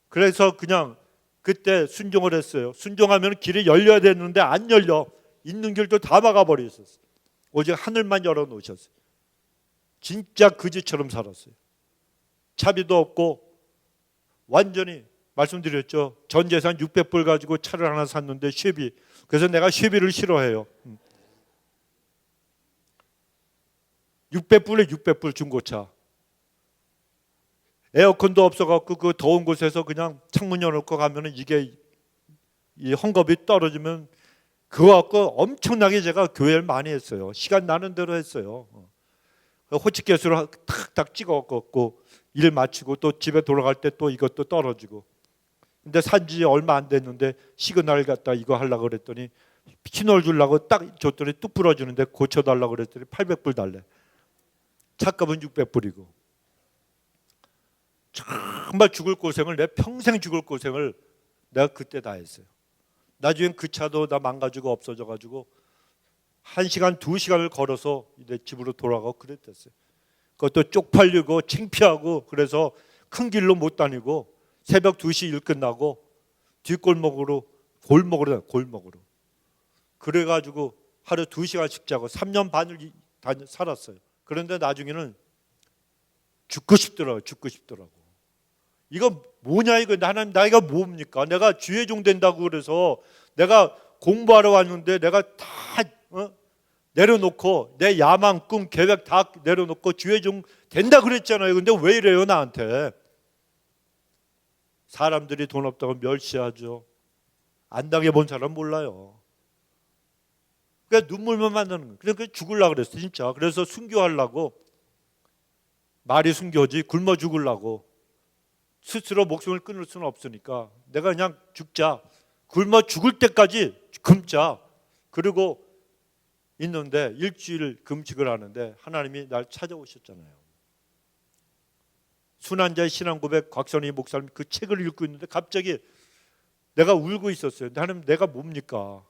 그래서 그냥 그때 순종을 했어요. 순종하면 길이 열려야 되는데 안 열려. 있는 길도 다 막아버리셨어요. 오직 하늘만 열어놓으셨어요. 진짜 그지처럼 살았어요. 차비도 없고 완전히 말씀드렸죠. 전 재산 600불 가지고 차를 하나 샀는데 쉐비. 그래서 내가 쉐비를 싫어해요. 600불에 600불 중고차. 에어컨도 없어갖고 그 더운 곳에서 그냥 창문 열어놓고 가면은 이게 이 헝겊이 떨어지면 그거 갖고 엄청나게 제가 교회를 많이 했어요. 시간 나는 대로 했어요. 호치케스로 탁탁 찍어갖고 일 마치고 또 집에 돌아갈 때 또 이것도 떨어지고. 근데 산지 얼마 안 됐는데 시그널 갖다 이거 하려고 그랬더니 신호를 주려고 딱 줬더니 뚝 부러지는데 고쳐달라고 그랬더니 800불 달래. 차값은 600불이고. 정말 죽을 고생을, 내 평생 죽을 고생을 내가 그때 다 했어요. 나중엔 그 차도 나 망가지고 없어져가지고 1시간, 2시간을 걸어서 내 집으로 돌아가고 그랬댔어요. 그것도 쪽팔리고 창피하고 그래서 큰 길로 못 다니고 새벽 2시 일 끝나고 뒷골목으로 골목으로 그래가지고 하루 2시간씩 자고 3년 반을 살았어요. 그런데 나중에는 죽고 싶더라고. 이거 뭐냐 이거. 하나님 나이가 뭡니까? 내가 주의 종 된다고 그래서 내가 공부하러 왔는데 내가 다 내려놓고 내 야망, 꿈, 계획 다 내려놓고 주의 종 된다 그랬잖아요. 근데 왜 이래요 나한테? 사람들이 돈 없다고 멸시하죠. 안 당해본 사람 몰라요. 그러니까 눈물만 만드는 거예요. 그러니까 죽으려고 그랬어 진짜. 그래서 순교하려고. 말이 순교지 굶어 죽으려고. 스스로 목숨을 끊을 수는 없으니까 내가 그냥 죽자. 굶어 죽을 때까지 굶자. 그리고 있는데 일주일 금식을 하는데 하나님이 날 찾아오셨잖아요. 순환자의 신앙고백 곽선희 목사님 그 책을 읽고 있는데 갑자기 내가 울고 있었어요. 하나님 내가 뭡니까?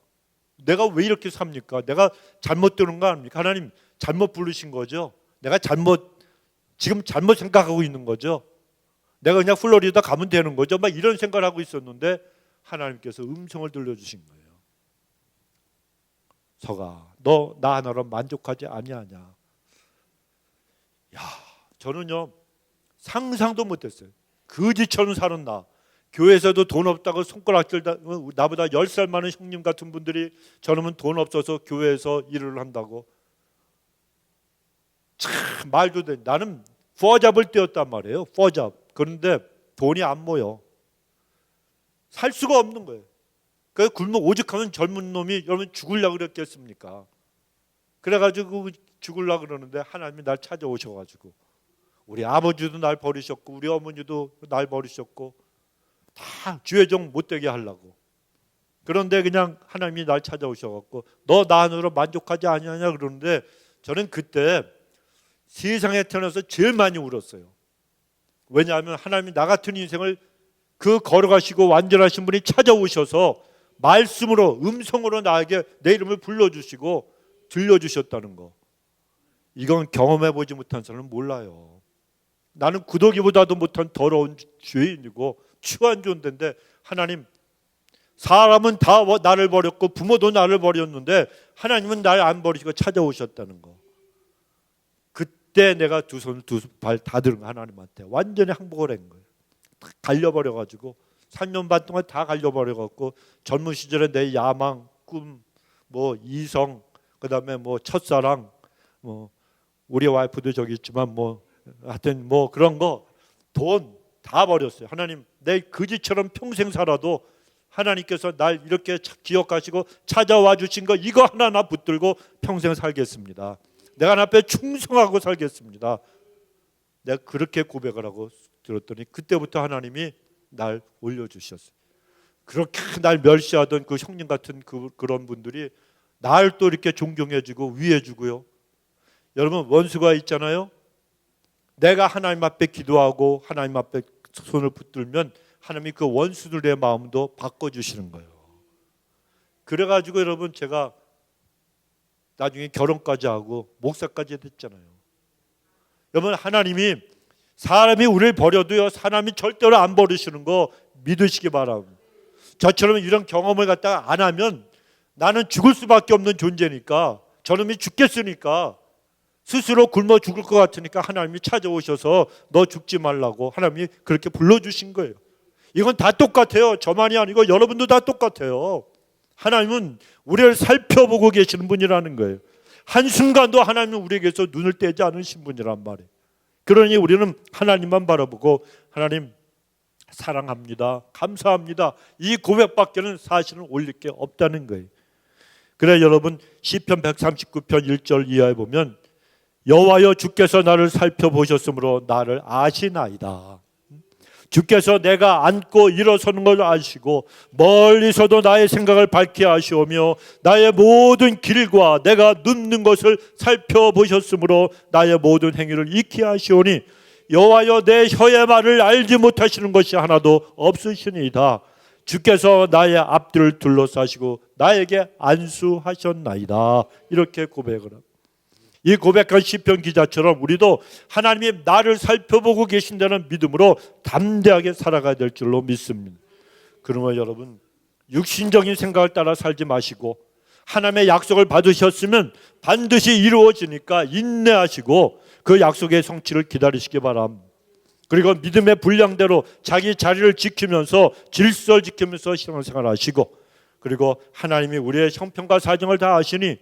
내가 왜 이렇게 삽니까? 내가 잘못 들은 거 아닙니까? 하나님 잘못 부르신 거죠? 내가 지금 잘못 생각하고 있는 거죠? 내가 그냥 플로리다 가면 되는 거죠? 막 이런 생각을 하고 있었는데 하나님께서 음성을 들려주신 거예요. 서가 너 나 하나로 만족하지 아니하냐? 야, 저는요 상상도 못했어요. 거지처럼 사는 나, 교회에서도 돈 없다고 손가락질 나보다 10살 많은 형님 같은 분들이 저놈은 돈 없어서 교회에서 일을 한다고. 참 말도 돼. 나는 포잡을 떼었단 말이에요. 포잡. 그런데 돈이 안 모여. 살 수가 없는 거예요. 그래서 굶어 오죽하면 젊은 놈이 여러분 죽으려고 그랬겠습니까? 그래가지고 죽으려고 그러는데 하나님이 날 찾아오셔가지고 우리 아버지도 날 버리셨고 우리 어머니도 날 버리셨고 다 주의 종 못되게 하려고. 그런데 그냥 하나님이 날 찾아오셔갖고 너 나 하나로 만족하지 아니하냐 그러는데 저는 그때 세상에 태어나서 제일 많이 울었어요. 왜냐하면 하나님이 나 같은 인생을 그 걸어가시고 완전하신 분이 찾아오셔서 말씀으로 음성으로 나에게 내 이름을 불러주시고 들려주셨다는 거. 이건 경험해보지 못한 사람은 몰라요. 나는 구더기보다도 못한 더러운 죄인이고 추한 존재인데 하나님, 사람은 다 나를 버렸고 부모도 나를 버렸는데 하나님은 날 안 버리시고 찾아오셨다는 거. 그때 내가 두 손 두 발 다 들은 하나님한테 완전히 항복을 한 거예요. 갈려버려가지고 3년 반 동안 다 갈려버려갖고 젊은 시절에 내 야망, 꿈, 뭐 이성, 그다음에 뭐 첫사랑, 뭐 우리 와이프도 저기 있지만 뭐 하여튼 뭐 그런 거, 돈 다 버렸어요. 하나님, 내 거지처럼 평생 살아도 하나님께서 날 이렇게 기억하시고 찾아와 주신 거 이거 하나하나 붙들고 평생 살겠습니다. 내가 하나님 앞에 충성하고 살겠습니다. 내가 그렇게 고백을 하고 들었더니 그때부터 하나님이 날 올려주셨어요. 그렇게 날 멸시하던 그 형님 같은 그런 분들이 날 또 이렇게 존경해주고 위해주고요. 여러분, 원수가 있잖아요. 내가 하나님 앞에 기도하고 하나님 앞에 손을 붙들면 하나님이 그 원수들의 마음도 바꿔주시는 거예요. 그래가지고 여러분, 제가 나중에 결혼까지 하고 목사까지 됐잖아요. 여러분, 하나님이 사람이 우리를 버려도요, 사람이 절대로 안 버리시는 거 믿으시기 바랍니다. 저처럼 이런 경험을 갖다가 안 하면 나는 죽을 수밖에 없는 존재니까, 저놈이 죽겠으니까, 스스로 굶어 죽을 것 같으니까 하나님이 찾아오셔서 너 죽지 말라고 하나님이 그렇게 불러주신 거예요. 이건 다 똑같아요. 저만이 아니고 여러분도 다 똑같아요. 하나님은 우리를 살펴보고 계시는 분이라는 거예요. 한순간도 하나님은 우리에게서 눈을 떼지 않으신 분이란 말이에요. 그러니 우리는 하나님만 바라보고 하나님 사랑합니다, 감사합니다, 이 고백밖에는 사실은 올릴 게 없다는 거예요. 그래 여러분, 시편 139편 1절 이하에 보면 여호와여 주께서 나를 살펴보셨으므로 나를 아시나이다. 주께서 내가 앉고 일어서는 걸 아시고 멀리서도 나의 생각을 밝히 아시오며 나의 모든 길과 내가 눕는 것을 살펴보셨으므로 나의 모든 행위를 익히 아시오니 여호와여 내 혀의 말을 알지 못하시는 것이 하나도 없으시니이다. 주께서 나의 앞뒤를 둘러싸시고 나에게 안수하셨나이다. 이렇게 고백을 합니다. 이 고백한 시편 기자처럼 우리도 하나님이 나를 살펴보고 계신다는 믿음으로 담대하게 살아가야 될 줄로 믿습니다. 그러면 여러분, 육신적인 생각을 따라 살지 마시고 하나님의 약속을 받으셨으면 반드시 이루어지니까 인내하시고 그 약속의 성취를 기다리시기 바랍니다. 그리고 믿음의 분량대로 자기 자리를 지키면서 질서를 지키면서 신앙생활 하시고, 그리고 하나님이 우리의 형편과 사정을 다 아시니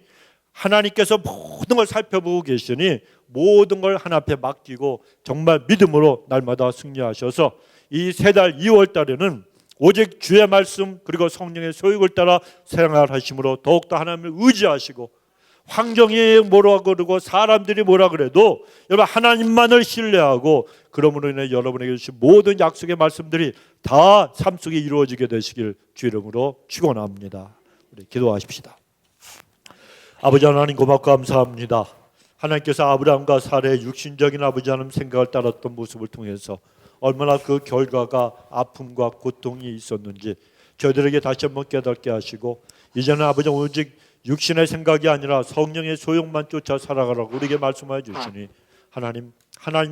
하나님께서 모든 걸 살펴보고 계시니 모든 걸 하나님 앞에 맡기고 정말 믿음으로 날마다 승리하셔서 이 세 달 2월 달에는 오직 주의 말씀 그리고 성령의 소육을 따라 생활하심으로 더욱더 하나님을 의지하시고, 환경이 뭐라 그러고 사람들이 뭐라 그래도 여러분 하나님만을 신뢰하고, 그러므로 인해 여러분에게 주신 모든 약속의 말씀들이 다 삶 속에 이루어지게 되시길 주 이름으로 축원합니다. 우리 기도하십시다. 아버지 하나님, 고맙고 감사합니다. 하나님께서 아브라함과 사라의 육신적인 아버지 하나님 생각을 따랐던 모습을 통해서 얼마나 그 결과가 아픔과 고통이 있었는지 저희들에게 다시 한번 깨닫게 하시고, 이제는 아버지 오직 육신의 생각이 아니라 성령의 소욕만 쫓아 살아가라고 우리에게 말씀하여 주시니 하나님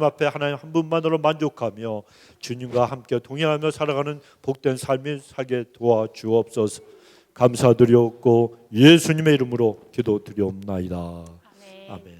앞에 하나님 한 분만으로 만족하며 주님과 함께 동행하며 살아가는 복된 삶이 살게 도와주옵소서. 감사드리옵고 예수님의 이름으로 기도드리옵나이다. 아멘.